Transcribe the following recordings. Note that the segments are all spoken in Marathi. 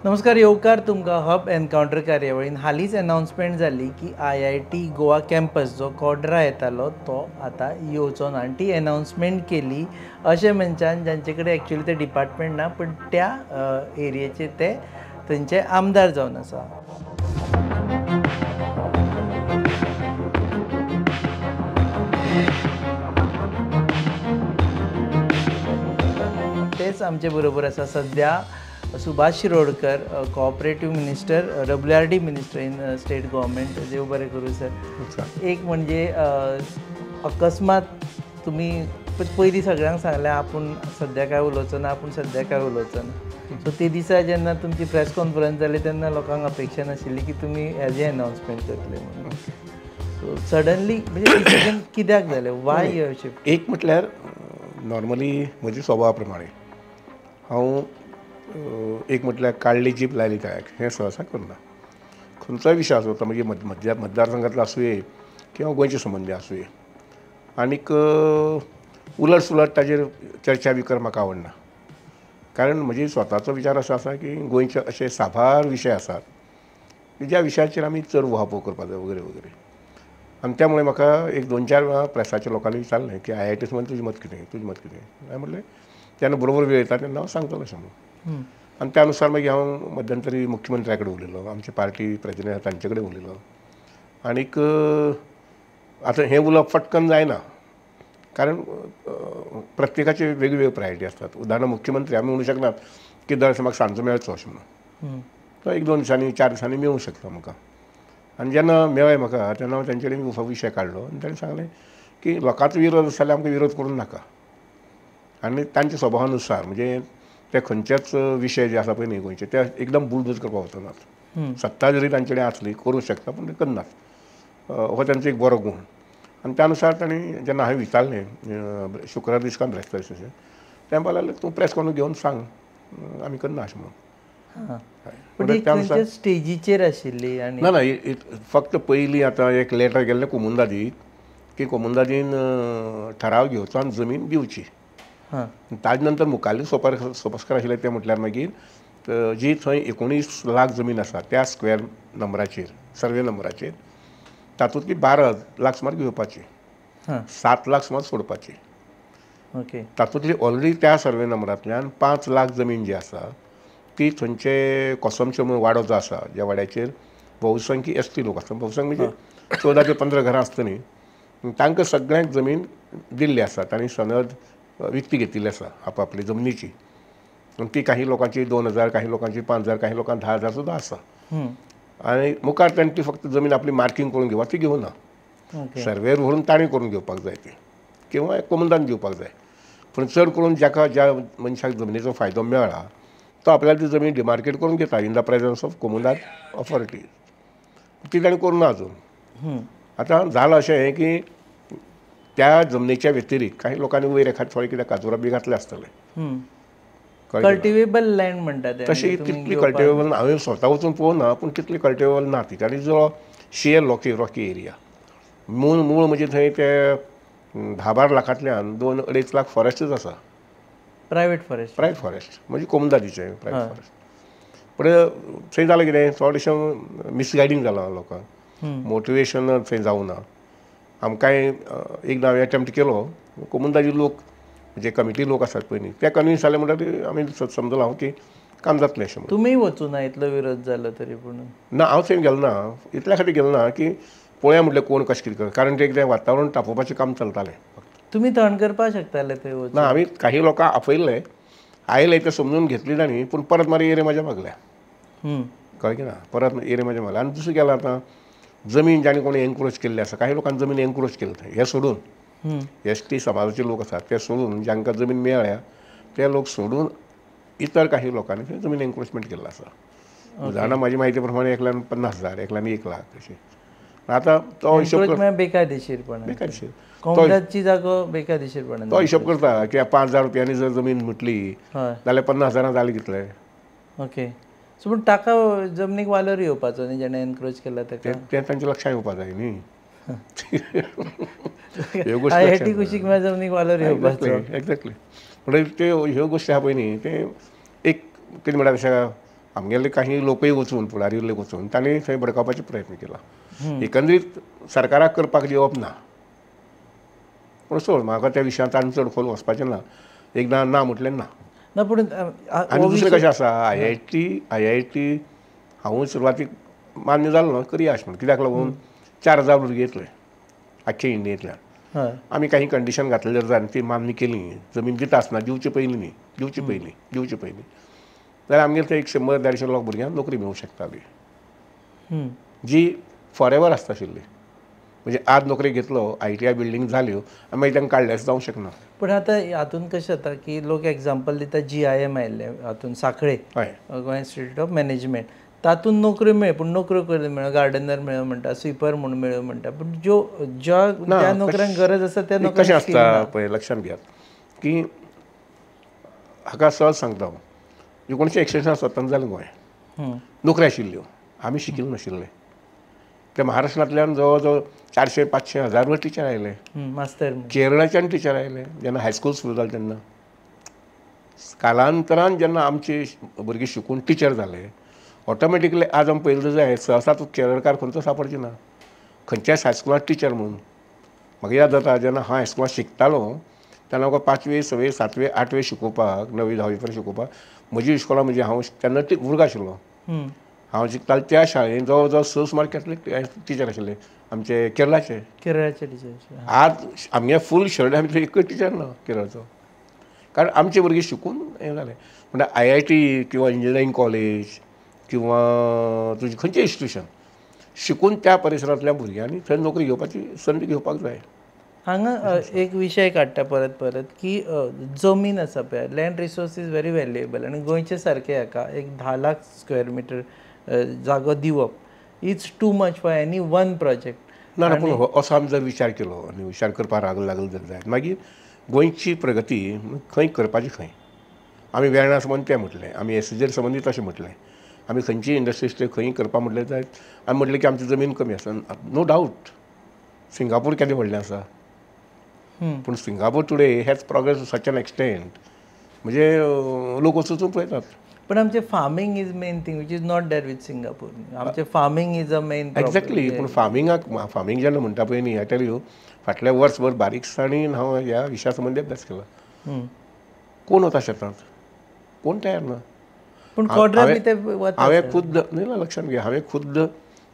नमस्कार, येवकार तुमकां हब एनकावंटर कार्यावळीन हालींच अनाउन्समेंट जाली की IIT गोवा कॅम्पस जो कोड्रा येतालो तो आतां येवचो ना आनी ती अनाउन्समेंट केली अशे मनशान जांचे कडेन एक्चुअली ते डिपार्टमेंट ना पण त्या एरियेचे ते थंयचे आमदार जावन आसा. तेच आमचे बरोबर आसा सध्या Subhash Shirodkar, cooperative minister, WRD minister in state government. देव बरें करूं सर. एक म्हणजे अकस्मात तुमी पयलीं सगळ्यांक सांगलें आपूण सद्या काय उलोवचो ना, आपूण सद्या काय उलोवचो ना. सो ते दिसा जेन्ना तुमची प्रेस कॉन्फरन्स जाली तेन्ना लोकांक अपेक्षा नाशिल्ली की तुमी हेजे अनाउन्समेंट करतले म्हणून. सो सडनली म्हणजे डिसिजन कित्याक जालें, वाय यू हॅव शिफ्ट? एक म्हटल्यार नॉर्मली म्हज्या स्वभावा प्रमाणे हांव एक म्हटल्यार काडली जीप लायली कायाक हें सहसा करना. खंयचोय विशय आसूं तो मागीर मतदारसंघातलो आसूंये किंवा गोंयचे संबंदी आसूंये, आनीक उलट सुलट ताजेर चर्चा बी करप म्हाका आवडना. कारण म्हजी स्वताचो विचार असो आसा की गोंयचे अशे साबार विशय आसात की ज्या विशयाचेर आमी चड उहापोह करपाक जाय वगैरे वगैरे. आनी त्यामुळे म्हाका एक 2-4 वेळा प्रेसाच्या लोकांनी विचारलें की IIT संबंद तुजें मत कितें, तुजें मत कितें. हांवें म्हणलें जेन्ना बरोबर वेळ येता तेन्ना हांव सांगतलो अशें म्हणून. आनी त्या अनुसार मागीर हांव मध्यंतरी मुख्यमंत्र्या कडेन उलयलो, आमचे पार्टी प्रेजिडेंट तांचे कडेन उलयलो. आनीक आतां हें उलोवप फटकन जायना, कारण प्रत्येकाचे वेगवेगळे प्रायोरिटी आसतात. उदाहरण मुख्यमंत्री आमी म्हणूं शकनात की दर म्हाका सांजचो मेळचो अशें म्हणून. तो 1-2 दिसांनी 4 दिसांनी मेळूंक शकता म्हाका. आनी जेन्ना मेळ्ळें म्हाका तेन्ना हांव तांचे कडेन विशय काडलो आनी ताणें सांगलें की लोकांचो विरोध आसा जाल्यार आमकां विरोध करूंक नाका. आनी तांच्या स्वभावानुसार म्हणजे ते खंयचेच विशय जे आसा पळय न्ही गोंयचे ते एकदम बुलडोज करपाक वचनात. सत्ता जरी तांचे कडेन आसली करूंक शकता पूण ते करनात. हो तांचो एक बरो गूण. आनी त्या अनुसार तांणी जेन्ना हांवें विचारलें शुक्रार दिसका ब्रेस्त अशें तें म्हणपाक लागलें तूं प्रेस कॉन्फरन्स घेवन सांग आमी करना अशें म्हणून. स्टेजीचेर आशिल्ली आनी ना फक्त पयलीं आतां एक लेटर गेल्लें कोमुंदादीक की कोमुंदादीन ठराव घेवचो आनी जमीन दिवची. ताजे नंतर मुखाल्ले सोपस्कार आशिल्ले ते म्हटल्यार मागीर जी थंय 19 लाख जमीन आसा त्या स्क्वेअर नंबराचेर सर्वे नंबराचेर तातूंतली 12 लाख सुमार घेवपाची, 7 लाख सुमार सोडपाची. ओके. तातूंतली ऑलरेडी त्या सर्वे नंबरांतल्यान 5 लाख जमीन जी आसा ती थंयचे कोसमचे म्हणून वाडो जो आसा ज्या वाड्याचेर बहुसंख्य ST लोक आसता. बहुसंख्य म्हणजे 14 ते 15 घरां आसता न्ही, तांकां सगळ्यांक जमीन दिल्ली आसा. तांणी सनद विकती घेतिल्ली आसा आपआपली जमनीची. ती काही लोकांची 2,000, काही लोकांची 5,000, काही लोकांक 10,000 सुद्दां आसा. आनी मुखार तांणी ती फक्त जमीन आपली मार्कींग करून घेवप ती घेवना. सर्वेर व्हरून ताणें करून घेवपाक जाय ती किंवा कोमुंदान दिवपाक जाय. पूण चड करून ज्या मनशाक जमनीचो फायदो मेळ्ळा तो आपल्याला ती जमीन डिमार्केट करून घेता इन द प्रेझन्स ऑफ कोमुंदान ऑथॉरिटी. ती ताणें करूना अजून. आतां जालां अशें की त्या जमनीच्या व्यतिरिक्त काही लोकांनी वयर एखाद थोडे कितें काजूरा बी घातले आसतले. कल्टिवेबल लँड म्हणटात तशी तितली कल्टिवेबल हांवें स्वता वचून पळोवना पूण तितली कल्टिवेबल ना ती. ताणी जो शेअर रॉकी एरिया मूळ म्हणजे थंय ते 10-12 लाखांतल्यान 2-2.5 लाख फॉरेस्टच आसा. प्रायवेट फॉरेस्ट म्हणजे कोमुंदादीचे प्रायवेट फॉरेस्ट. पण थंय जालें कितें चडशें मिसगायडींग जालां लोकांक. मोटिवेशन थंय जावना. आमकांय एकदां हांवें अटेम्प्ट केलो. कोमुंदादी लोक जे कमिटी लोक आसात पळय न्ही ते कन्विन्स जाले म्हणटकीर आमी समजलो हांव की काम जातलें अशें म्हणून. तुमी वचूं ना इतलो विरोध जालो तरी पूण? ना हांव थंय गेलो ना. इतल्या खातीर गेलो ना की पळोवया म्हटलें कोण कशें कितें करता. कारण तें कितें वातावरण तापोवपाचें काम चलतालें. तुमी थंड करपाक शकताले थंय वचून? ना आमी काही लोकांक आपयल्ले आयले ते समजून घेतली तांणी पूण परत मागीर एरे म्हाज्या मागल्या. कळ्ळें की ना. परत एरे म्हाज्या मागल्या. आनी दुसरें गेलां आतां जमीन जाणी कोणी एनक्रोच केल्ली आसा. काही लोकांनी जमीन एनक्रोच केली थंय. हे सोडून ST समाजाचे लोक आसात ते सोडून जांकां जमीन मेळ्ळ्या ते लोक सोडून इतर काही लोकांनी थंय जमीन एनक्रोचमेंट केल्लो आसा. उदाहरणां म्हाजी म्हायती प्रमाणे एकल्यान 50,000, एकल्यान 1 लाख अशें. आतां तो हिशोब बेकायदेशीर कोमुंदादची जागो बेकायदेशीरपणान तो हिशोब करता की 5,000 रुपयांनी जर जमीन म्हटली जाल्यार 50,000 जालें कितले. ओके. सो पूण ताका जमनीक वालोर येवपाचो न्ही जेणे एनक्रोच केला ताका. तें तांच्या लक्षांत येवपाक जाय न्ही. IIT कुशीक मेळ जमनीक वालोर येवपाचो. एक्झॅक्टली. म्हणजे त्यो ह्यो गोश्टी आहा पळय न्ही ते एक कितें म्हणटा तशें आमगेले काही लोकय वचून फुडारी वचून तांणी थंय भडकावपाचो प्रयत्न केला. एकंदरीत सरकाराक करपाक दिवप ना. पूण सोड म्हाका त्या विशयांत आनी चड खोल वचपाचें ना. एकदां ना म्हटलें ना. ना पूण आनी दुसरें कशें आसा IIT हांवूय सुरवातीक मान्य जालो ना करया अशें म्हणून. कित्याक लागून 4000 भुरगीं येतले आख्खे इंडियेंतल्यान. हय आमी काही कंडिशन घातलेली जाल्यार ती मान्य केली. जमीन दिता आसतना दिवचे पयलीं न्ही, दिवचे पयलीं जाल्यार आमगेर थंय 100-150 लोक भुरग्यांक नोकरी मेळूंक शकताली, जी फॉर एवर आसता आशिल्ली. म्हणजे आज नोकरी घेतलो, ITI बिल्डींग जाल्यो आनी मागीर तांकां काडल्यार जावंक शकना. पूण आतां हातूंत कशें जाता की लोक एग्जाम्पल दिता GIM आयिल्ले हातूंत सांखळे गोंय इन्स्टिट्यूट ऑफ मॅनेजमेंट. तातूंत नोकऱ्यो मेळ पूण नोकऱ्यो करून मेळ्यो, गार्डनर मेळ्यो म्हणटा, स्विपर म्हणून मेळ्यो म्हणटा. पूण ज्या नोकऱ्यांक गरज आसा त्या कशें नोकऱ्यांक आसता पळय लक्षांत घेयात की हाका सहज सांगता हांव. 1961 स्वतंत्र जालें गोंय. नोकऱ्यो आशिल्ल्यो, आमी शिकिल्ले नाशिल्ले. ते महाराष्ट्रांतल्यान जवळ जवळ 400-500 वर टिचर आयले. मास्तर केरळाच्यान टिचर आयले जेन्ना हायस्कूल सुरू जालें तेन्ना. कालांतरान जेन्ना आमचे भुरगे शिकून टिचर जाले, ऑटोमॅटिकली आज आमी पळयलें जाय सहसा तूं केरळकार खंयचो सापडचे ना खंयच्याच हायस्कुलांत टिचर म्हणून. म्हाका याद जाता जेन्ना हांव हायस्कुलांत शिकतालो तेन्ना म्हाका 5वे, 6वे, 7वे, 8वे शिकोवपाक, 9वी, 10वी पर्यंत शिकोवपाक म्हजी इश्कोला म्हणजे हांव तेन्ना भुरगो आशिल्लो. हांव शिकतालो त्या शाळेंत जवळ जवळ 6 सुमार कॅथलीक टिचर आशिल्ले आमचे केरळाचे टिचर. आज आमगे फूल शर्ट आमी एकच टिचर ना केरळचो. कारण आमचे भुरगे शिकून हें जालें. म्हणजे IIT किंवा इंजिनियरींग कॉलेज किंवा तुजें खंयचें इन्स्टिट्यूशन शिकून त्या परिसरांतल्या भुरग्यांनी थंय नोकरी घेवपाची संदी घेवपाक जाय. हांगा एक विशय काडटा परत की जमीन आसा पळय, land resource is very valuable आनी गोंयचे सारके हाका एक 10 लाख स्क्वेअर मिटर जागो दिवप it's too much for any one project. ना ना पूण असो आमी जर विचार केलो आनी विचार करपाक लागलो जर जायत मागीर गोंयची प्रगती खंय करपाची खंय. आमी वेर्णा संबंद तें म्हटलें, आमी SEZ संबंदी तशें म्हटलें, आमी खंयची इंडस्ट्री खंय करपाक म्हटलें जायत. आमी म्हटलें की आमची जमीन कमी आसा. नो डावट सिंगापूर केदें व्हडलें आसा. पूण Singapore today has progress to such an extent म्हणजे लोक वचून पळयतात. पण आमचे farming is main thing which is not there with Singapore. आमचे farming is a main. Exactly. पूण फार्मींग जेन्ना म्हणटा पळय न्ही, आय टेल यू फाटल्या वर्सभर बारीकसाणीन हांव ह्या विशया संबंदी अभ्यास केला. कोण वता शेतांत? कोण तयार ना. पूण हांवें खुद्द न्ही लक्षांत घे, हांवें खुद्द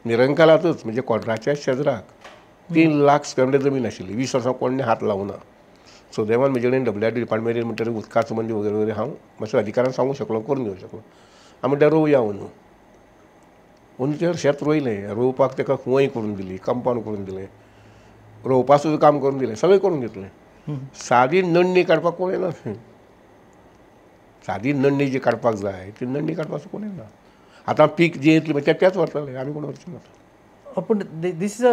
निरंकालातूच म्हणजे कोड्राच्या शेजराक 3 लाख स्क्वेअर मिटर जमीन आशिल्ली. 20 वर्सां कोणें हात लावना. सो देवान म्हजे कडेन WRD डिपार्टमेंट म्हणटरी उदका संबंदी वगैरे वगैरे हांव मातसो अधिकारान सांगूंक शकलो, करून घेवंक शकलो. हांव म्हणटा रोवया अंदूचेर शेत रोयलें. रोवपाक ताका वंय करून दिली, कंपाउंड करून दिलें, रोवपा सुद्दां काम करून दिलें, सगळें करून घेतलें. सादी नण्णी काडपाक कोण येना थंय. सादी नण्णी जी काडपाक जाय ती नण्णी काडपाक कोण येना. आतां पीक जी येतली मागीर तेच व्हरतले, आमी कोण व्हरचे ना. पूण this is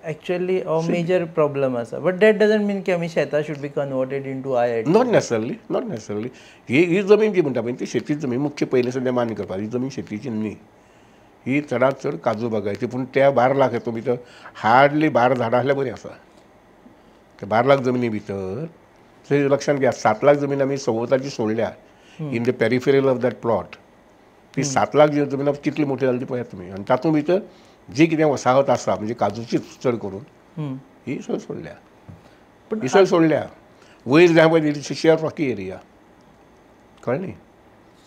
actually a major problem आसा. बट दॅट डजंट मीन की आमी शेतां should be converted into IIT. Not necessarily. ही जमीन जी म्हणटा पळय ती शेतीची जमीन मुख्य पयलीं सद्या मान्य करपाक. ही जमीन शेतीची न्ही. ही चडांत चड काजू बागायती. पूण त्या 12 लाख हेतू भितर हार्डली 12 झाडां आसल्यार बरी आसा. त्या 12 लाख जमिनी भितर थंय लक्षांत घ्या 7 लाख जमीन आमी सवलताची सोडल्या in the peripheral of that plot. ती 7 लाख जी जमीन कितली मोठी जाली ती पळयात तुमी. आनी तातूंत भितर जी कितें वसाहत आसा म्हणजे काजूचीच चड करून ही सगळी सोडल्या. ही सगळी सोडल्या. वयर जाय पळय शेअर रॉकी एरिया कळ्ळें न्ही.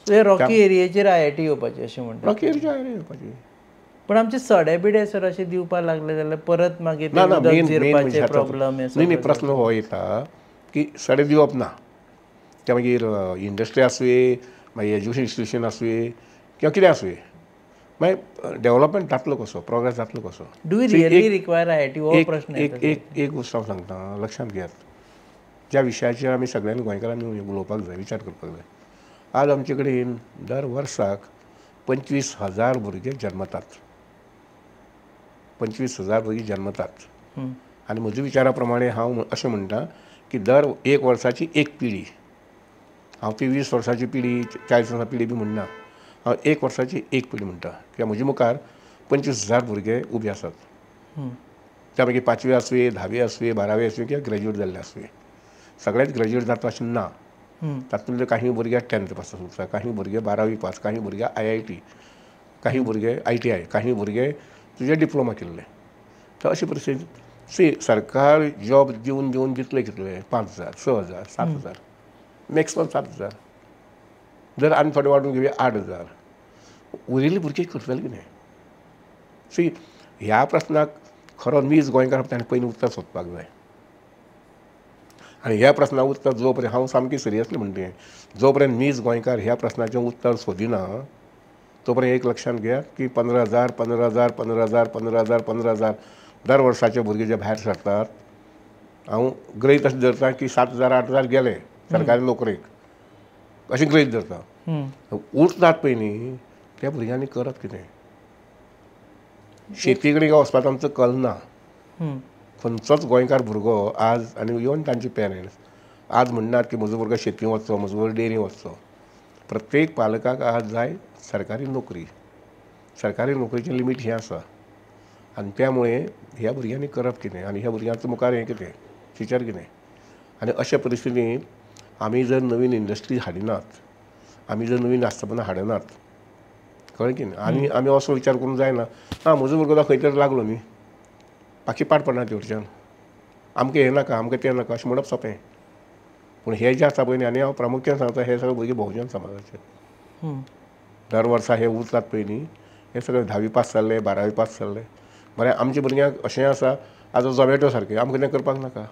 रॉकी एरियेचेर IIT येवपाची अशें म्हणटा. रॉकी एरिया येवपाची. पण आमचे सडे बिडे सर अशें दिवपाक लागले जाल्यार परत मागीर प्रॉब्लम. न्ही प्रश्न हो येता की सडे दिवप ना. ते मागीर इंडस्ट्री आसूं मागीर एज्युकेशन इन्स्टिट्यूशन आसूं किंवा कितें आसूं मागीर डेव्हलपमेंट जातलो कसो, प्रोग्रेस जातलो कसो. Do we really require IIT हो प्रश्न. एक गोश्ट हांव सांगता लक्षांत घेयात. ज्या विशयाचेर आमी सगळ्यांनी गोंयकारांनी उलोवपाक जाय, विचार करपाक जाय. आज आमचे कडेन दर वर्साक 25,000 भुरगे जल्मतात. 25,000 भुरगीं जल्मतात. आनी म्हज्या विचारा प्रमाणे हांव अशें म्हणटा की दर 1 वर्साची एक पिढी. हांव ती 20 वर्साची पिढी 40 वर्सां पिढी बी म्हणना. हांव 1 वर्साची एक पिढी म्हणटा. कित्याक म्हजे मुखार 25,000 भुरगे उबे आसात. त्या मागीर 5वी आसूं, 10वी आसूं, 12वी आसूं किंवा ग्रॅज्युएट जाल्ले आसूं. सगळेच ग्रॅज्युएट जाता अशें ना. तातूंतले काही भुरगे 10th पास आसा, काही भुरगे 12वी पास, काही भुरगे IIT, काही भुरगे ITI, काही भुरगे तुजे डिप्लोमा केल्ले. तर अशी परिस्थिती सरकार जॉब दिवन दिवन दितले कितले 5,000, 6,000, 7,000, मॅक्सिमम 7,000. जर आनी थोडे वाडून घेवया 8,000. उरिल्ली भुरगीं करतले कितें? ह्या प्रस्नाक खरो नीज गोंयकार ताणें पयलीं उत्तर सोदपाक जाय. आनी ह्या प्रस्नाक उत्तर जो पर्यंत हांव सामकी सिरियसली म्हणटा, जो पर्यंत नीज गोंयकार ह्या प्रस्नाचें उत्तर सोदिना तो पर्यंत एक लक्षात घेयात की 15,000, 15,000, 15,000, 15,000, 15,000 दर वर्साचे भुरगे जे भायर सरतात. हांव गृहीत अशें धरता की 7,000, 8,000 गेले सरकारी नोकरेक अशें गृहीत धरता. उरतात पळय न्ही त्या भुरग्यांनी करप कितें? शेती कडेन वचपाचो तांचो कल ना. खंयचोच गोंयकार भुरगो आज आनी इवन तांचे पेरंट्स आज म्हणनात की म्हजो भुरगो शेती वचचो, म्हजो भुरगो डेरी वचचो. प्रत्येक पालकाक आज जाय सरकारी नोकरी. सरकारी नोकरीचें लिमीट हें आसा आनी त्या मुळे ह्या भुरग्यांनी करप कितें आनी ह्या भुरग्यांचो मुखार हें कितें फ्युचर कितें? आनी अशा परिस्थितींत आमी जर नवीन इंडस्ट्री हाडिनात, आमी जर नवीन आस्थापनां हाडनात, कळ्ळें की ना? आनी आमी असो विचार करूंक जायना म्हजो भुरगो खंय तरी लागलो न्ही, बाकी पाड पडना तेवटच्यान, आमकां हें नाका, आमकां तें नाका अशें म्हणप सोंपें. पूण हे जें आसा पळय न्ही, आनी हांव प्रामुख्यान सांगता हे सगळे भुरगे बहुजन समाजाचे. दर वर्सा हे उरतात पळय न्ही, हे सगळे 10वी पास जाल्ले, 12वी पास जाल्ले. बरें आमच्या भुरग्यांक अशें आसा आतां झोमॅटो सारकें आमकां तें करपाक नाका,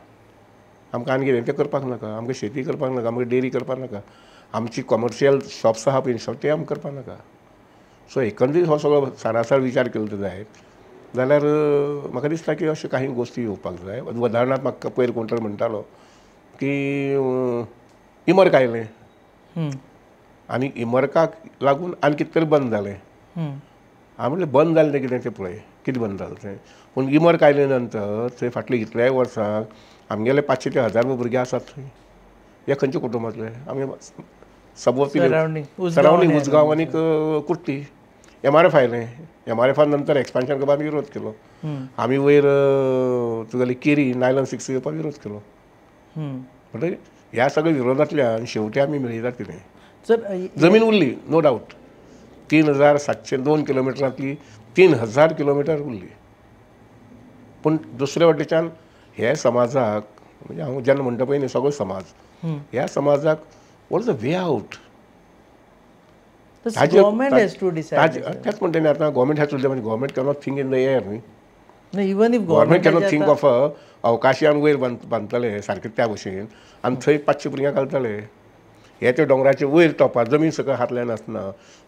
आमकां आनी कितें तें करपाक नाका, आमकां शेती करपाक नाका, आमकां डेरी करपाक नाका, आमची कमर्शियल शॉप्स आहा पळय ते आमकां करपाक नाका. सो एकंदरीत हो सगळो सारासर विचार केलो जायत जाल्यार म्हाका दिसता की अश्यो काही गोश्टी येवपाक जाय. उदाहरणार्थ म्हाका पयर कोण तरी म्हणटालो की इमर्क आयलें आनी इमर्काक लागून आनी कितें तरी बंद जालें. हांव म्हणलें बंद जालें तें कितें तें पळय कितें बंद जालें तें. पूण इमर्क आयले नंतर थंय फाटले इतल्याय वर्सांक आमगेले 500 ते 1000 भुरगे आसात थंय. हे खंयचे कुटुंबांतले? आमगे सबवती सरावंडींग उजगांव आनी कुर्ती. MRF आयलें. MRF नंतर एक्सपान्शन करपाक विरोध केलो. आमी वयर तुगेली केरी नायलन 6 येवपाक विरोध केलो. म्हणजे ह्या सगळ्या विरोधांतल्यान शेवटी आमी मेळयतात कितें? जमीन उरली नो डावट. 3,702 किलोमिटरांतली 3,000 किलोमिटर उरली. पूण दुसऱ्या वाटेच्यान हे समाजाक म्हणजे हांव जेन्ना म्हणटा पळय न्ही सगळो समाज ह्या समाजाक what is the way out? तेच म्हणटा न्ही आतां गव्हर्मेंट हॅज टू म्हणजे government cannot think in the air न्ही. गव्हर्मेंट कॅनॉट थिंक ऑफ अवकाशान वयर बांदतले सारकें त्या भशेन आनी थंय 500 भुरग्यां घालतले. हे ते दोंगराचे वयर टॉपार जमीन सकयल हातल्यान आसना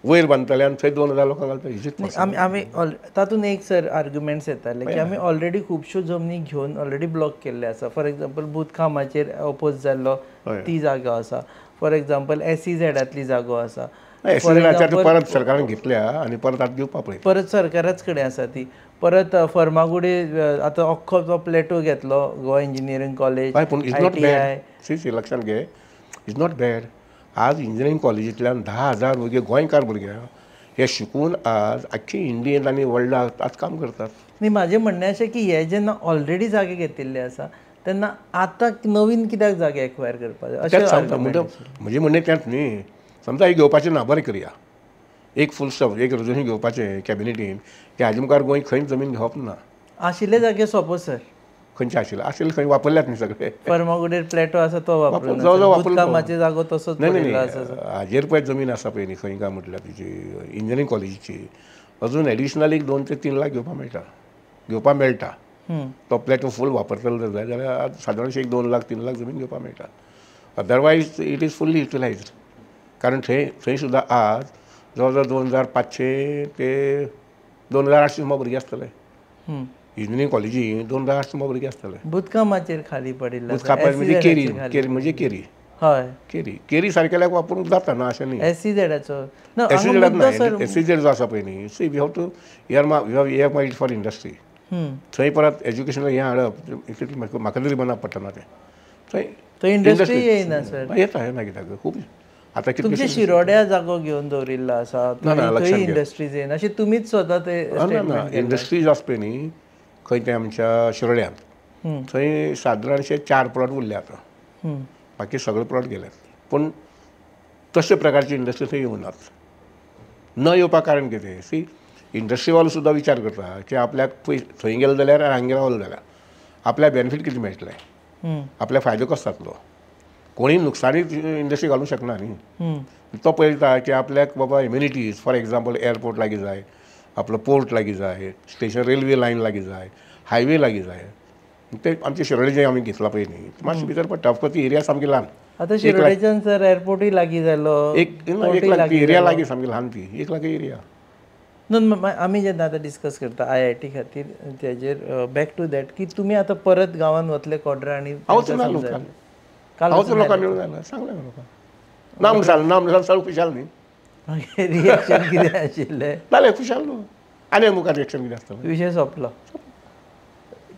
वयर बांदतले आनी थंय 2,000 लोकांक घालतले. आमी तातूंत एक सर आर्ग्युमेंट्स येताले की आमी ऑलरेडी खुबश्यो जमनी घेवन ऑलरेडी ब्लॉक केल्ले आसा. फॉर एक्झाम्पल बुतखामाचेर अपोज जाल्लो ती जागो आसा. फॉर एक्झाम्पल SEZांतली जागो आसा. परत सरकारान घेतल्या आनी परत आतां दिवपा पळय परत सरकाराच कडेन आसा ती. परत फर्मागुडी आतां अख्खो तो प्लेटो घेतलो गोवा इंजिनियरींग कॉलेज. पूण इज नॉट बॅड. लक्षांत घे इज नॉट बॅड. आज इंजिनियरींग कॉलेजींतल्यान 10,000 भुरगे गोंयकार भुरगे हे शिकून आज आख्खी इंडियेंत आनी वर्ल्डाक आज काम करतात. न्ही म्हाजें म्हणणें अशें की हे जेन्ना ऑलरेडी जागे घेतिल्ले आसा तेन्ना आतां नवीन कित्याक जागे एक्वायर करपाक जाय अशें सांगता. म्हणजे म्हणणें तेंच न्ही. समजा हे घेवपाचें ना बरें करया एक फूल स्टॉप एक रेजोल्यूशन घेवपाचें कॅबिनेटीन की हाजे मुखार गोंय खंयच जमीन घेवप ना. आशिल्ले जागे सोंपो सर. खंयचे आशिल्ले खंय वापरल्यात न्ही सगळे. फर्मागुडीर प्लेटो आसा तो वापरून बुतखामाचे जागो तसोच हाजेर पळय जमीन आसा पळय न्ही खंय काय म्हटल्यार तिची इंजिनियरींग कॉलेजीची अजून एडिशनल एक 2 ते 3 लाख घेवपाक मेळटा. तो प्लेटो फूल वापरतलो जर जाय जाल्यार सादारणशे एक 2 लाख 3 लाख जमीन घेवपाक मेळटा. Otherwise it is fully utilised. कारण थंय सुद्दां आज जवळ जवळ 2,500 ते 2,800 सुमार भुरगे आसतले. इंजिनियरींग कॉलेजी 2,800 सुमार भुरगे आसतले. बुतकामाचेर खाली पडिल्ले म्हणजे केरी म्हणजे केरी हय केरी सारकेल्याक वापरूंक जाता ना अशें न्ही. SEZ जो आसा पळय न्ही see we have to year for industry. थंय परत एज्युकेशनल हें हाडप म्हाका तरी मनाक पडटना तें. थंय इंडस्ट्री येयना सर. येता कित्याक खूब आतां तुमच्या शिरोड्या जागो घेवन दवरिल्लो आसा थंय इंडस्ट्रीज येयना अशें तुमीच स्वता ते इंडस्ट्रीज आसा पळय न्ही खंय ते आमच्या शिरोड्यांत थंय सादारणशे 4 प्लॉट उरले आतां. बाकी सगळे प्लॉट गेल्यात. पूण तशे प्रकारची इंडस्ट्री थंय येवनात. न येवपाक कारण कितें? सी इंडस्ट्री वालो सुद्दां विचार करता की आपल्याक थंय गेलो जाल्यार हांगा रावलो जाल्यार आपल्याक बेनिफीट कितें मेळटलें, आपल्याक फायदो कसो जातलो. कोणी नुकसानीत इंडस्ट्री घालूंक शकना न्ही. तो पळयता की आपल्याक बाबा इम्युनिटीज फॉर एग्जाम्पल एअरपोर्ट लागीं जाय, आपलो पोर्ट लागीं जाय, स्टेशन रेल्वे लायन लागीं जाय, हायवे लागीं जाय. ते आमचे शिरोडे जे आमी घेतला पळय न्ही मातशें भितर पडटा. ऑफकोर्स ती एरिया सामकी ल्हान. आतां शिरोडेच्यान सर एअरपोर्टूय लागीं जालो, एक लाख ती एरिया लागीं सामकी ल्हान ती 1 लाख एरिया. न्हू आमी जेन्ना आतां डिस्कस करता IIT खातीर तेजेर बॅक टू दॅट की तुमी आतां परत गांवांत वतले कॉड्रा आनी हांवच ना लोकांक हांवच लोकांक मेळूं जाय सांगलें लोकांक नाम जालें सगळें खुशाल न्ही. रिएक्शन कितें आशिल्लें जालें खुशाल न्हू. आनी मुखार रिएक्शन कितें आसतलें? विशय सोंपलो.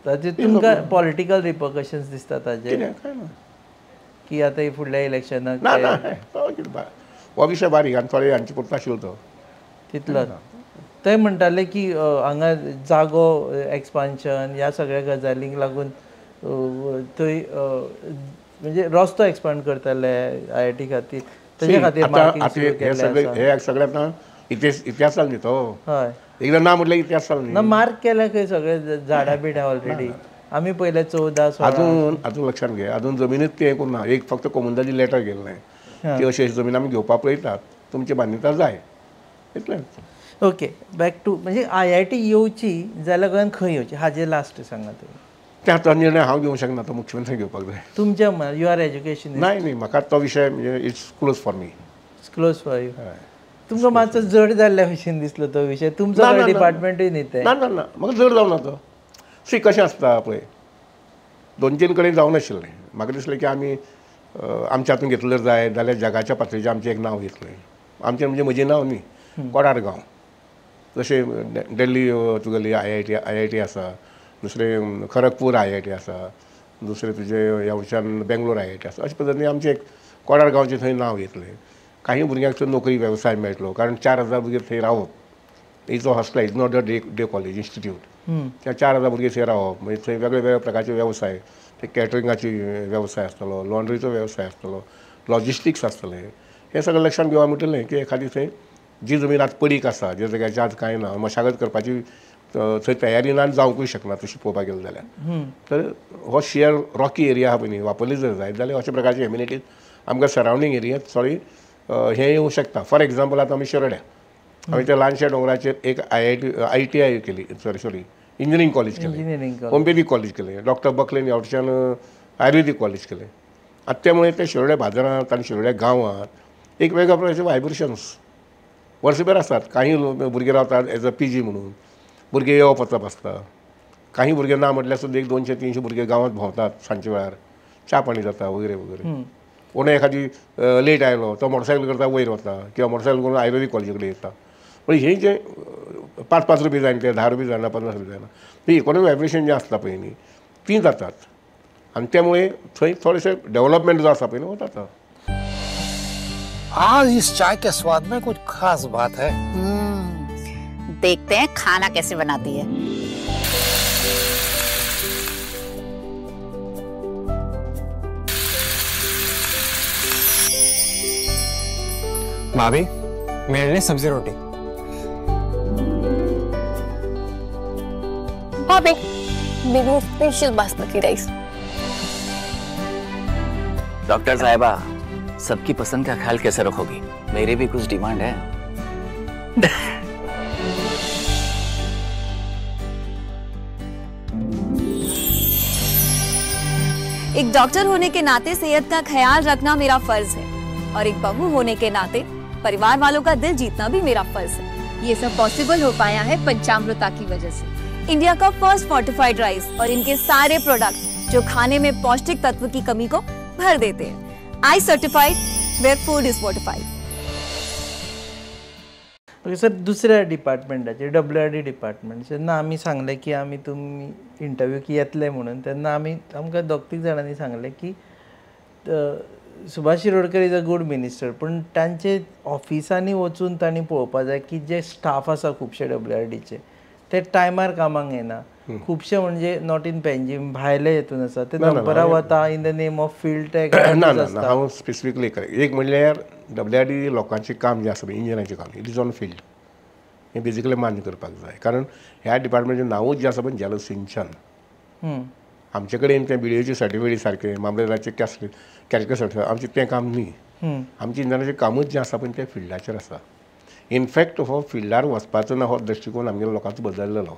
ताचे तुमकां पॉलिटिकल रिपरकशन्स दिसता ताजे कितें काय ना की आतां फुडल्या इलेक्शनाक ना ना हो विशय बारीक आनी थोडे हांचे पुरतो आशिल्लो तो तितलोच. थंय म्हणटाले की हांगा जागो एक्सपान्शन ह्या सगळ्या गजालींक लागून थंय म्हणजे रस्तो एक्सपांड करताले IIT खातीर तेजे खातीर हे सगळे आतां इतिहास जालो न्ही तो. हय एकदां ना म्हटल्यार इतिहास जालो न्ही. ना मार्क केल्या खंय सगळे झाडां बिडां ऑलरेडी. आमी पयले 14-16 अजून लक्षात घे अजून जमिनीत ते करून ना. एक फक्त कोमुंदाची लेटर गेल्लें की अशी जमीन आमी घेवपाक पळयतात तुमची मान्यता जाय इतलेंच. ओके बॅक टू म्हणजे IIT येवची जाल्यार गोंयान खंय येवची हाजेर लास्ट सांगा तुमी. ते आतां निर्णय हांव घेवंक शकना तो मुख्यमंत्री घेवपाक जाय. तुमच्या मनात यू आर एज्युकेशन नाही म्हाका तो विशय म्हणजे it's close for me. Close for you. तुमकां मातसो जड जाल्ल्या भशेन दिसलो तो विशय. तुमचो डिपार्टमेंटूय न्ही तें. ना ना ना म्हाका जड जावना तो. सी कशें आसता पळय 2-3 कडेन जावं नाशिल्लें. म्हाका दिसलें की आमी आमच्या हातून घेतलें जाय जाल्यार जगाच्या पातळीचेर आमचें एक नांव येतलें. आमचें म्हणजे म्हजें नांव न्ही कोडार गांव. जशें दिल्ली तुगेली IIT आसा, दुसरें खरगपूर IIT आसा, दुसरें तुजें ह्या वयच्यान बेंगलोर IIT आसा. अशे पद्दतीन आमचें एक कोडार गांवचें थंय नांव येतलें. काही भुरग्यांक थंय नोकरी वेवसाय मेळटलो कारण 4000 भुरगे थंय रावप. Is a hostel is not a day college institute. त्या 4000 भुरगे थंय रावप म्हणजे थंय वेगळे वेगळे प्रकारचे वेवसाय. ते कॅटरिंगाची वेवसाय आसतलो, लॉन्ड्रीचो वेवसाय आसतलो, लॉजिस्टिक्स आसतलें. हें सगळें लक्षात घेवप म्हटलें की एखादी थंय जी जमीन आतां पडीक आसा ज्या जाग्याचेर आतां कांय ना मशागत करपाची थंय तयारी ना जावंकूय शकना तशी पळोवपाक गेलो जाल्यार. तर हो शेअर रॉकी एरिया आहा पळय न्ही वापरली जर जायत जाल्यार अशा प्रकारची एम्युनिटीज आमकां सरावंडींग एरियांत थोडी हें येवं शकता. फॉर एग्जाम्पल आतां आमी शिरोड्या हांवें त्या ल्हानशा दोंगराचेर एक ITI केली सॉरी इंजिनियरींग कॉलेज केलें, होमिओपॅथीक कॉलेज केलें, डॉक्टर बकलेन ह्या वटेच्यान आयुर्वेदीक कॉलेज केलें. आतां त्यामुळे ते शिरोड्या बाजारांत आनी शिरोड्या गांवांत एक वेगळ्या प्रकारचे व्हायब्रेशन्स वर्सभर आसतात. काही भुरगे रावतात एज अ PG म्हणून, भुरगे येवप वचप आसता. काही भुरगे ना म्हटल्यार सुद्दां एक 200-300 भुरगे गांवांत भोंवतात सांजचे वेळार च्या पाणी जाता वगैरे वगैरे. कोणूय एखादी लेट आयलो तो मोटरसायकल करता वयर वता किंवा मोटरसायकल करून आयुर्वेदीक कॉलेजी कडेन येता. पण हे जे 5-5 रुपये जायना ते 10 रुपये जायना 50 रुपये जायना ती इकॉनॉमिक व्हायब्रेशन जे आसता पळय न्ही ती जातात. आनी त्यामुळे थंय थोडेशें डेव्हलपमेंट जो आसा पळय न्ही हो जाता. आज इस चाय के स्वाद में कुछ खास बात है. देखते हैं खाना कैसे बनाती है. भाभी मेरे लिए सब्जी रोटी. भाभी मेरे लिए स्पेशल बासमती राइस. डॉक्टर साहिबा सबकी पसंद का ख्याल कैसे रखोगी? मेरी भी कुछ डिमांड है. एक डॉक्टर होने के नाते सेहत का ख्याल रखना मेरा फर्ज है और एक बहू होने के नाते परिवार वालों का दिल जीतना भी मेरा फर्ज है. ये सब पॉसिबल हो पाया है पंचामृता की वजह से. इंडिया का फर्स्ट फोर्टिफाइड राइस और इनके सारे प्रोडक्ट जो खाने में पौष्टिक तत्व की कमी को भर देते हैं. I certified where food is fortified. Okay sir दुसऱ्या डिपार्टमेंटाचे WRD डिपार्टमेंट जेन्ना आमी सांगलें की आमी तुमी इंटरव्यूक येतले म्हणून तेन्ना आमकां 2-3 जाणांनी सांगलें की Subhash Shirodkar is a good minister पूण तांचे ऑफिसांनी वचून तांणी पळोवपा जाय की जे स्टाफ आसा खुबशे WRDचे ते टायमार कामाक येना. खुबशे म्हणजे नॉट इन पेंजीम भायले हेतून आसा ते दनपरा वता in the name of field tack ना ना ना हांव स्पेसिफिकली एक म्हणल्यार WRD लोकांचें काम जें आसा इंजिनियरांचें काम इट इज ऑन फील्ड हें बेजिकली मान्य करपाक जाय कारण ह्या डिपार्टमेंटाचें नांवूच जें आसा पळय जलसिंचन आमचे कडेन तें BDOची सर्टिफिकेट सारकें मामलेदाराचें कॅल्क्युलेट सर्टिफिकेट आमचें तें काम न्ही आमचें इंजिनियरांचें कामूच जें आसा पळय तें फिल्डाचेर आसा इनफॅक्ट हो फिल्डार वचपाचो ना हो दृश्टिकोन आमगेलो लोकांचो बदललेलो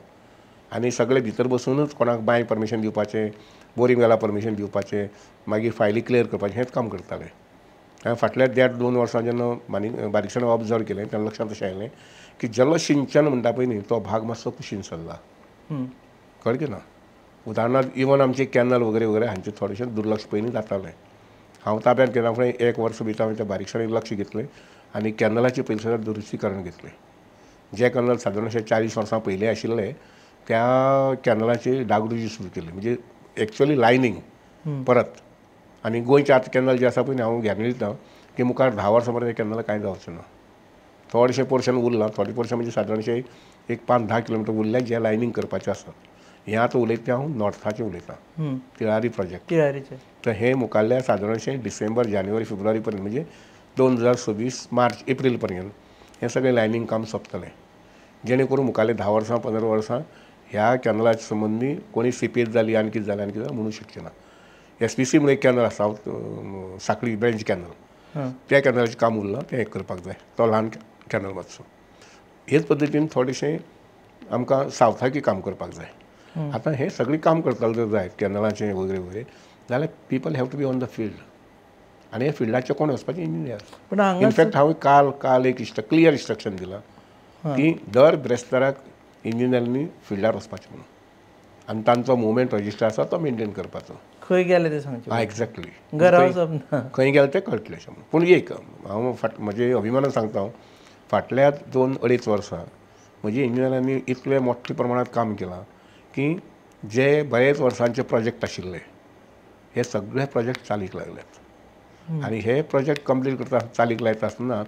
आनी सगळे भितर बसूनच कोणाक बांय परमिशन दिवपाचें बोरींग वेला परमिशन दिवपाचें मागीर फायली क्लियर करपाचें हेंच काम करताले हांवें फाटल्या 1.5-2 वर्सां जेन्ना बारीकसाण ऑब्जर्व केलें तेन्ना लक्षांत अशें आयलें की जलसिंचन म्हणटा पळय न्ही तो भाग मातसो कुशीन सरला कळ्ळें की ना उदाहरणार्थ इवन आमचे कॅनल वगैरे वगैरे हांचें थोडेशें दुर्लक्ष पयलीं जातालें हांव ताब्यांत घेना फुडें 1 वर्स भितर हांवें त्या बारीकसाणेक लक्ष घेतलें आनी कॅनलाची पयलीं सगळें दुरुस्तीकरण घेतलें जे कॅनल सादारण अशें 40 वर्सां पयलीं आशिल्ले त्या कॅनलाची डागडुजी सुरू केली म्हणजे एक्चुअली लायनींग परत आनी गोंयचे आतां कॅनल जे आसा पळय हांव गॅरंटी दिता की मुखार 10 वर्सां पर्यंत कॅनल कांय जावचें ना थोडेशें पोर्शन उरलां थोडें पोर्शन म्हणजे सादारणशें एक 5-10 किलोमिटर उरलें जें लायनींग करपाचें आसा हें आतां उलयता हांव नॉर्थाचें उलयतां तिळारी प्रोजेक्ट तर हें मुखाल्ल्या सादारणशें डिसेंबर जानेवारी फेब्रुवारी पर्यंत म्हणजे 2026 मार्च एप्रील पर्यंत हें सगळें लायनींग काम सोंपतलें जेणे करून मुखाल्ले 10 वर्सां 15 वर्सां ह्या कॅनलाच्या संबंदी कोणी सीपेज जाली आनी कितें जालें आनी कितें म्हणूंक शकचें ना SPC म्हणून एक कॅनल आसा साखळी ब्रँच कॅनल त्या कॅनलाचें काम उरलां तें एक करपाक जाय तो ल्हान कॅनल मातसो हेच पद्दतीन थोडेशें आमकां सावथाकी काम करपाक जाय आतां हें सगळें काम करताले जर जायत कॅनलाचें वगैरे वगैरे जाल्यार people have to be on the field आनी हे फिल्डाचे कोण वचपाचे इंजिनियर पण इनफॅक्ट हांवें काल एक क्लियर इन्स्ट्रक्शन दिलां की दर ब्रेस्ताराक इंजिनियरांनी फिल्डार वचपाचें म्हणून आनी तांचो मुवमेंट रजिस्टर आसा तो मेनटेन करपाचो खंय गेले ते सांगचे एक्झॅक्टली घरा वचप खंय गेले तें कळटलें अशें म्हणून पूण एक हांव म्हजे अभिमानान सांगता हांव फाटल्या 2-2.5 वर्सां म्हजी इंजिनियरांनी इतले मोठ्या प्रमाणांत काम केलां की जे बरेच वर्सांचे प्रोजेक्ट आशिल्ले हे सगळे प्रोजेक्ट चालीक लागल्यात आनी हे प्रोजेक्ट कंप्लीट करता चालीक लायता आसतनाच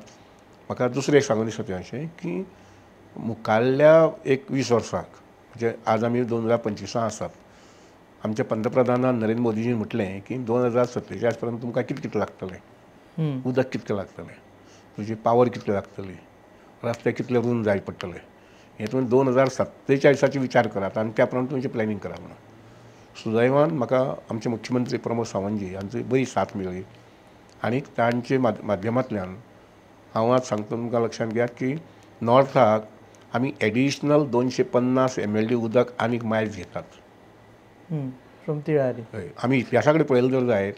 म्हाका दुसरें एक सांगून दिसता तें अशें की मुखाल्ल्या 21 वर्सांक म्हणजे आज आमी 2025 आसात आमचे पंतप्रधानान नरेंद्र मोदीजीन म्हटलें की 2047 पर्यंत तुमकां कितलें लागतलें उदक कितलें लागतलें तुजी पावर कितली लागतली रस्ते कितले रूंद जाय पडटले हें तुमी 2047 विचार करात आनी त्या प्रमाणे तुमचें प्लॅनिंग करा म्हणून सुदैवान म्हाका आमचे मुख्यमंत्री प्रमोद सावंतजी हांची बरी साथ मेळ्ळी आनी तांचे माध्यमांतल्यान हांव आज सांगता तुमकां लक्षांत घेयात की नॉर्थाक आमी एडिशनल 250 MLD उदक आनीक मायल्स घेतात फ्रॉम तिळारी हय आमी इतिहासा कडेन पळयलें जर जायत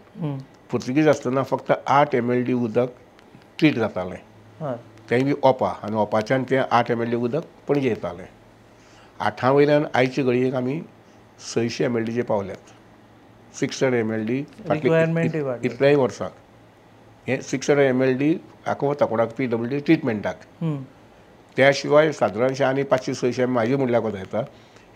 पुर्तुगीज आसतना फक्त 8 MLD उदक ट्रीट जातालें तेंय बी ओपा आनी ओपाच्यान तें 8 MLD उदक पणजे येतालें 8 वयल्यान आयचे घडयेक आमी 600 MLD पावल्यात 600 MLD इतल्याय वर्साक हे 600 MLD ताकोडाक PWD ट्रिटमेंटाक त्या शिवाय सादारणशें आनी 500-600 म्हाजे म्हणल्यार कोता येता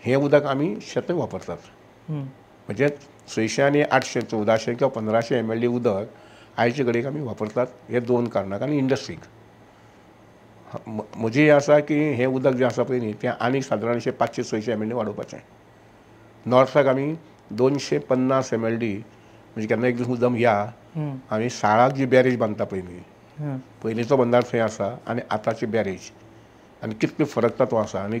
हें उदक आमी शेताक वापरतात म्हणजे 600 आनी 800 1400 किंवा 1500 MLD उदक आयचे घडयेक आमी वापरतात हे 2 कारणाक आनी इंडस्ट्रीक म्हजें आसा की हें उदक जें आसा पळय न्ही तें आनीक सादारणशें 500-600 MLD वाडोवपाचें नॉर्थाक आमी 250 MLD म्हणजे केन्ना एक दीस मुद्दम या आमी साळाक जी बॅरेज बांदता पळय न्ही पयलींचो बंदार थंय आसा आनी आतांची बॅरेज आनी कितलो फरक तातूंत आसा आनी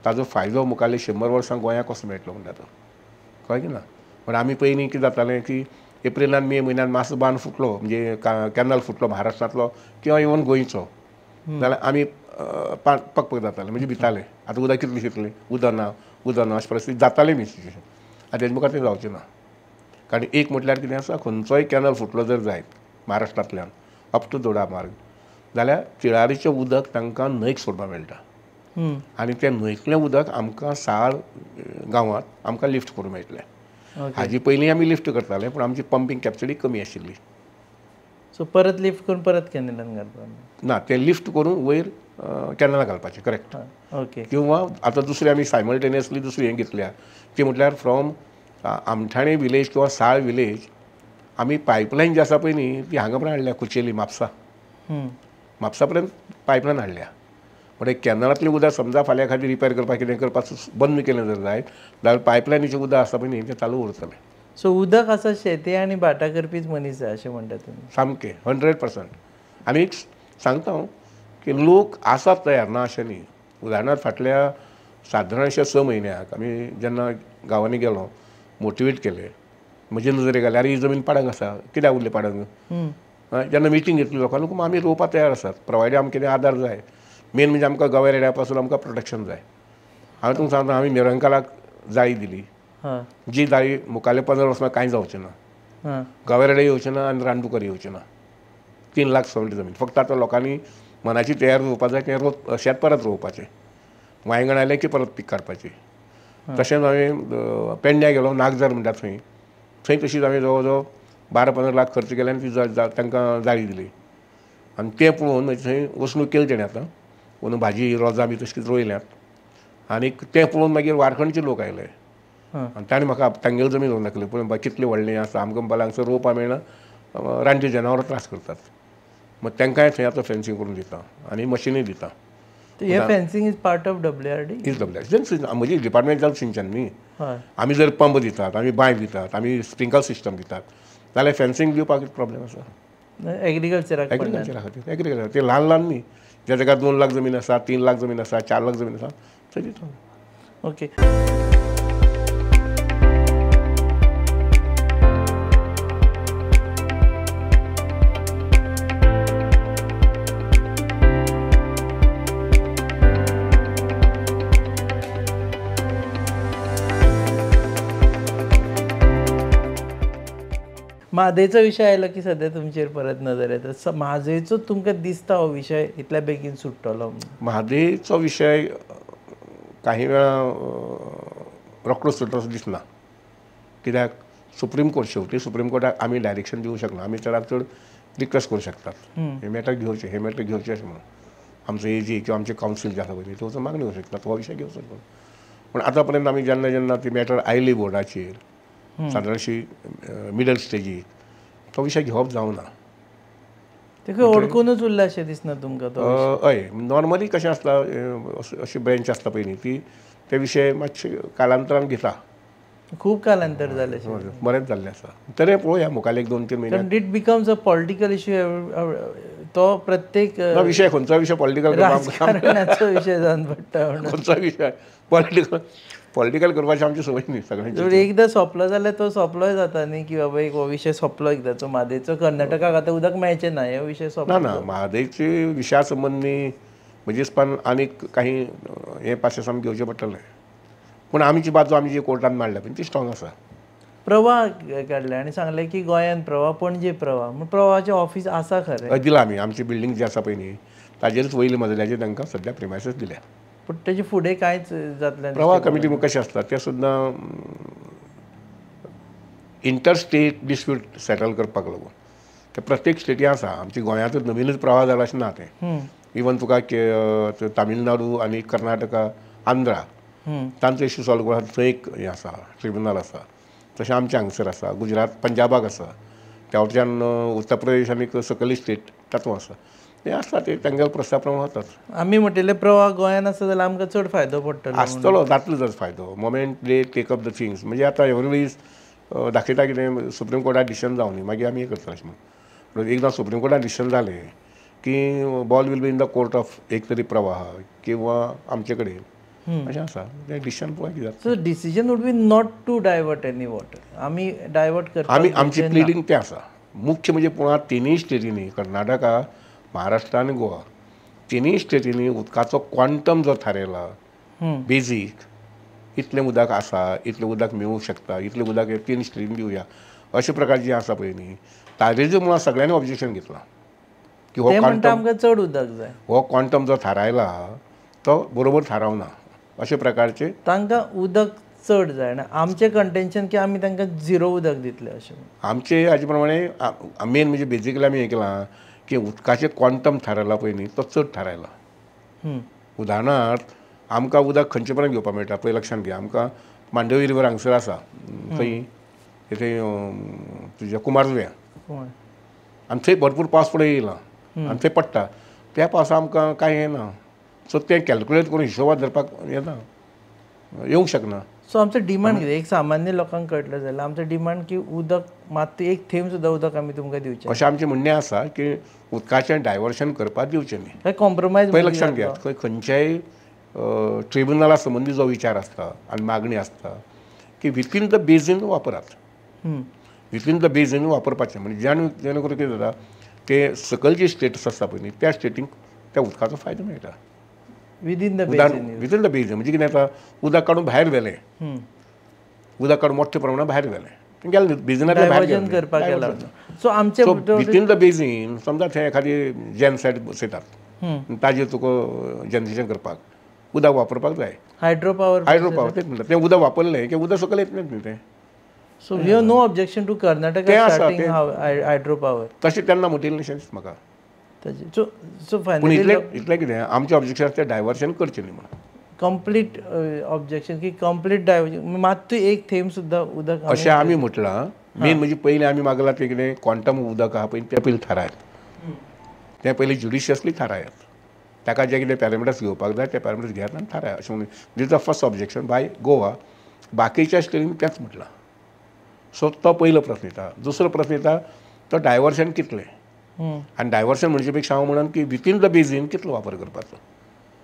ताजो फायदो मुखाल्ले 100 वर्सां गोंयाक कसो मेळटलो म्हणटा तो कळ्ळें की ना पण आमी पयलीं कितें जातालें की एप्रिलान मे म्हयन्यान मातसो बांद फुटलो म्हणजे कॅनल फुटलो महाराष्ट्रांतलो किंवा इवन गोंयचो जाल्यार आमी पक जाताले म्हणजे भिताले आतां उदक कितलें शिकलें उदक ना अशें परिस्थिती जाताली बी आतां तेजे मुखार तें जावचें ना कारण एक म्हटल्यार कितें आसा खंयचोय कॅनल फुटलो जर जायत महाराष्ट्रांतल्यान अप टू दोडा मार्ग जाल्यार तिळारीचें उदक तांकां न्हंयक सोडपाक मेळटा आनी तें न्हंयतलें उदक आमकां साळ गांवांत आमकां लिफ्ट करूंक मेळटलें हाजी पयलीं आमी लिफ्ट करताले पूण आमची पंपींग कॅपॅसिटी कमी आशिल्ली सो परत लिफ्ट करून परत कॅनलान घालपाक ना तें लिफ्ट करून वयर कॅनलान घालपाचें करेक्ट ओके किंवा आतां दुसरी आमी सायमल्टेनियसली दुसरी हें घेतल्या ती म्हटल्यार फ्रॉम आमठाणे विलेज किंवा साळ विलेज आमी पायपलायन जी आसा पळय न्ही ती हांगा पर्यंत हाडल्या कुचेली म्हापसा पर्यंत पायपलायन हाडल्या म्हणजे कॅनलातलें उदक समजा फाल्यां खातीर रिपेर करपाक कितें करपाक बंद केलें जर जायत जाल्यार पायपलायनीचें उदक आसा पळय न्ही तें चालू उरतलें. सो उदक आसा शेती आनी भाटां करपीच मनीस जाय अशें म्हणटा तुमी. सामकें 100%. आनी एक सांगता हांव की लोक आसात तयार ना अशें न्ही. उदाहरणार्थ फाटल्या सादारण अशे 6 म्हयन्याक आमी जेन्ना गांवांनी गेलो मोटिवेट केले म्हजे नजरेक घाले, अरे ही जमीन पाडंग आसा कित्याक उरली पाडंग. जेन्ना मिटींग घेतली लोकांक आमी रोवपाक तयार आसात, प्रोवायडेड आमकां कितें आदार जाय. मेन म्हणजे आमकां गवे रेड्या पासून आमकां प्रोटेक्शन जाय. हांवें तुमकां सांगता आमी निरंकालाक जाळी दिली, जी जाळी मुखावेले 15 वर्सां कांय जावचें ना. गवे रेडे येवचे ना आनी रानडुकर येवचे ना. 3 लाख सवलती जमीन. फक्त आतां लोकांनी मनाची तयार रोवपाक जाय की शेत परत रोवपाचें, वांयगण आयलें की परत पीक काडपाचें. तशेंच हांवें पेडण्यां गेलो, नागजार म्हणटात थंय तशीच हांवें जवळ जवळ 12-15 लाख खर्च केले आनी ती तांकां जाळी दिली. आनी तें पळोवन थंय वचणूक केली तेणें आतां पूण भाजी रोजां बी तशींच रोयल्यात. आनी तें पळोवन मागीर वारखणचे लोक आयले आनी ताणें म्हाका तांगेली जमीन व्हरून दाखयली. पळय कितलें व्हडलें आसा, आमकां बाबा हांगसर रोवपाक मेळना, रानटी जनावरां त्रास करतात. मग तांकांय थंय आतां फेन्सिंग करून दिता आनी मशिनूय दिता. हे fencing is part of WRD? Is WRD. म्हजी डिपार्टमेंट जावन सिंचन न्ही. आमी जर पंप दितात, आमी बांय दितात, आमी स्प्रिंकल सिस्टम दितात जाल्यार फेन्सिंग दिवपाक प्रॉब्लेम आसा. एग्रीकल्चरा खातीर एग्रीकल्चर ते ल्हान ल्हान न्ही. ज्या जाग्यार 2 लाख जमीन आसा, 3 लाख जमीन आसा, 4 लाख जमीन आसा थंय दिता. ओके. म्हादेचो विशय आयलो की सद्या तुमचेर परत नजर येता. म्हादेचो तुमकां दिसता हो विशय इतल्या बेगीन सुट्टलो? म्हादेचो विशय काही वेळा रोखडो सुट्टो दिसना. कित्याक सुप्रीम कोर्ट शेवटी सुप्रीम कोर्टाक आमी डायरेक्शन दिवंक शकना. आमी चडांत चड रिक्वेस्ट करूंक शकतात हे मॅटर घेवचें, हे मॅटर घेवचें अशें म्हणून. आमचो AG किंवा आमचे कावन्सील जे आसा पळय ते वचून मागणी करूंक शकतात हो विशय घेवचो म्हणून. पूण आतां पर्यंत आमी जेन्ना जेन्ना ती मॅटर आयली बोर्डाचेर सादारणशी मिडल स्टेजीक तो विशय घेवप जावना. तेका अडकूनच उरला अशें दिसना तुमकां तो? हय, नॉर्मली कशें आसता अशी ब्रँच आसता पळय न्ही ती ते विशय मातशे कालांतरान घेता. खूब कालांतर जालें बरेंच जाल्लें आसा. तरी पळोवया मुखावेले 1-2-3 म्हयने. It becomes a political issue. तो प्रत्येक विशय खंयचो विशय पॉलिटिकल राजकारणाचो विशय जावन पडटा. खंयचो विशय पॉलिटिकल करपाची आमची संवय न्ही सगळ्यांची. एकदां सोंपलो जाल्यार तो सोंपलोय जाता न्ही की बाबा एक हो विशय सोंपलो एकदांचो. म्हादेचो कर्नाटकाक आतां उदक मेळचें ना हो विशय सोंपलो. ना म्हादेचे विशया संबंदी म्हजे हिसपान आनीक काही हे पाशेस आमी घेवचे पडटले. पूण आमची बाजू आमी जी कोर्टान मांडल्या पळय ती स्ट्रॉंग आसा. प्रवाह काडले आनी सांगलें की गोंयान प्रवाह, पणजे प्रवाह. पूण प्रवाहाचें ऑफीस आसा खरें? दिलां आमी. आमची बिल्डींग जी आसा पळय न्ही ताजेरच वयल्या मजल्याचेर तांकां सद्या प्रिमायसीस दिल्या. पूण तेजे फुडें कांयच जातलें? प्रवाह कमिटी कशें आसता ते सुद्दां इंटर स्टेट डिस्प्यूट सेटल करपाक लागून ते प्रत्येक स्टेटी आसा. आमची गोंयांतूच नवीनच प्रवाह जाला अशें ना तें. इवन तुका तामिळनाडू आनी कर्नाटका, आंध्रा तांचो इश्यू सॉल्व करपाक थंय एक हें आसा, ट्रिब्युनल आसा. तशें आमचे हांगसर आसा. गुजरात, पंजाबाक आसा. त्या वटेच्यान उत्तर प्रदेश आनी सकयली स्टेट तातूंत आसा. ते आसता ते तांगेले प्रस्ताव प्रमाण वतात. आमी म्हणटिल्ले प्रवाह गोंयान आसा जाल्यार आमकां चड फायदो पडटलो. आसतलो, जातलोच फायदो. Moment they take up the things. म्हणजे आतां एवरीवेज दाखयता कितें सुप्रीम कोर्टाक डिसिशन जावं न्ही मागीर आमी हें करता अशें म्हणून. एकदां सुप्रीम कोर्टाक डिसिशन जालें की ball will be in the court of एक तरी प्रवाह किंवा आमचे कडेन अशें आसा. तें डिसिशन पळोवया कितें जाता. So decision would be not to divert any water. आमी डायवर्ट करता. आमची प्लिडींग तें आसा. मुख्य म्हणजे पुणा तिनूय स्टेटींनी कर्नाटका, महाराष्ट्र आनी गोवा तिनूय स्टेटींनी उदकाचो क्वांटम जो थारयला बेजीक इतलें उदक आसा, इतलें उदक मेळूंक शकता, इतलें उदक हे 3 स्टेटीन दिवया अशें प्रकार जें आसा पळय न्ही ताजेर मुळात सगळ्यांनी ऑब्जेक्शन घेतलां की हो आमकां चड उदक जाय. हो क्वांटम जो थारायला तो बरोबर थारावना अशे प्रकारचे तांकां उदक चड जाय आनी आमचें कंटेन्शन की आमी तांकां 0 उदक दितले अशें. आमचे हाजे प्रमाणे मेन म्हणजे बेजिकली आमी हें केलां की उदकाचें क्वांटम थारायला पळय न्ही तो चड थारायला. उदाहरणार्थ आमकां उदक खंयचे पर्यंत घेवपाक मेळटा पळय लक्षांत घे. आमकां मांडवी रिवर हांगसर आसा थंय तुज्या कुमारजुव्या आनी थंय भरपूर पावस पडत येयला आनी थंय पडटा. त्या पावसा आमकां कांय हें ना. सो तें कॅल्क्युलेट करून हिशोबात धरपाक येना, येवंक शकना. सो आमचो डिमांड कितें, एक सामान्य लोकांक कळटलें जाल्यार आमचो डिमांड की उदक मात एक थेंब सुद्दां उदक आमी तुमकां दिवचें, अशें आमचें म्हणणें आसा की उदकाचें डायवर्शन करपाक दिवचें न्ही. काय कॉम्प्रोमायज पळय लक्षांत घेयात, खंयच्याय ट्रिब्युनला संबंदी जो विचार आसता आनी मागणी आसता की विथीन द बेजीन वापरात, विथीन द बेजीन वापरपाचें. म्हणजे जेणे करून कितें जाता ते सकयल जे स्टेट्स आसता पळय न्ही त्या स्टेटीक त्या उदकाचो फायदो मेळटा. विदीन द विथीन द बेजीन म्हणजे कितें जाता, उदक काडून भायर व्हेलें, उदक काडून मोठ्या प्रमाणात भायर व्हेलें, गेलें बेजिनांतल्या भायर करपाक गेला. सो आमचे विथीन द बेजीन समजा थंय एखादी जेनसेट बसयतात, ताजेर तुका जनरेशन करपाक उदक वापरपाक जाय. हायड्रो पावर तेच म्हणटा तें उदक वापरलें की उदक सकयल येतलें न्ही तें. So we have no objection to Karnataka starting hydro power. तशें तेन्ना म्हटलें दिसता म्हाका. सो पूण फायनली इतलें कितें आमचें ऑब्जेक्शन आसा तें डायवर्शन करचें न्ही म्हणून. कंप्लीट ऑब्जेक्शन की कंप्लीट डायवर्जन मात्तूय एक थेंब सुद्दां उदक अशें आमी म्हटलां. मेन म्हणजे पयलीं आमी मागलां तें कितें क्वांटम उदक आहा पळय तें पयलीं थारायात, तें पयलीं ज्युडिशियसली थारायात. ताका जे कितें पॅरामिटर्स घेवपाक जाय ते पॅरामिटर्स घेयात आनी थारायात अशें म्हणून this the first objection by Goa. बाकीच्या स्टेटीन तेंच म्हटलां. सो तो पयलो प्रश्न येता. दुसरो प्रश्न येता तो डायवर्शन कितलें, आनी डायवर्शन म्हणजे पेक्षा हांव म्हणन की विथीन द बेजीन कितलो वापर करपाचो,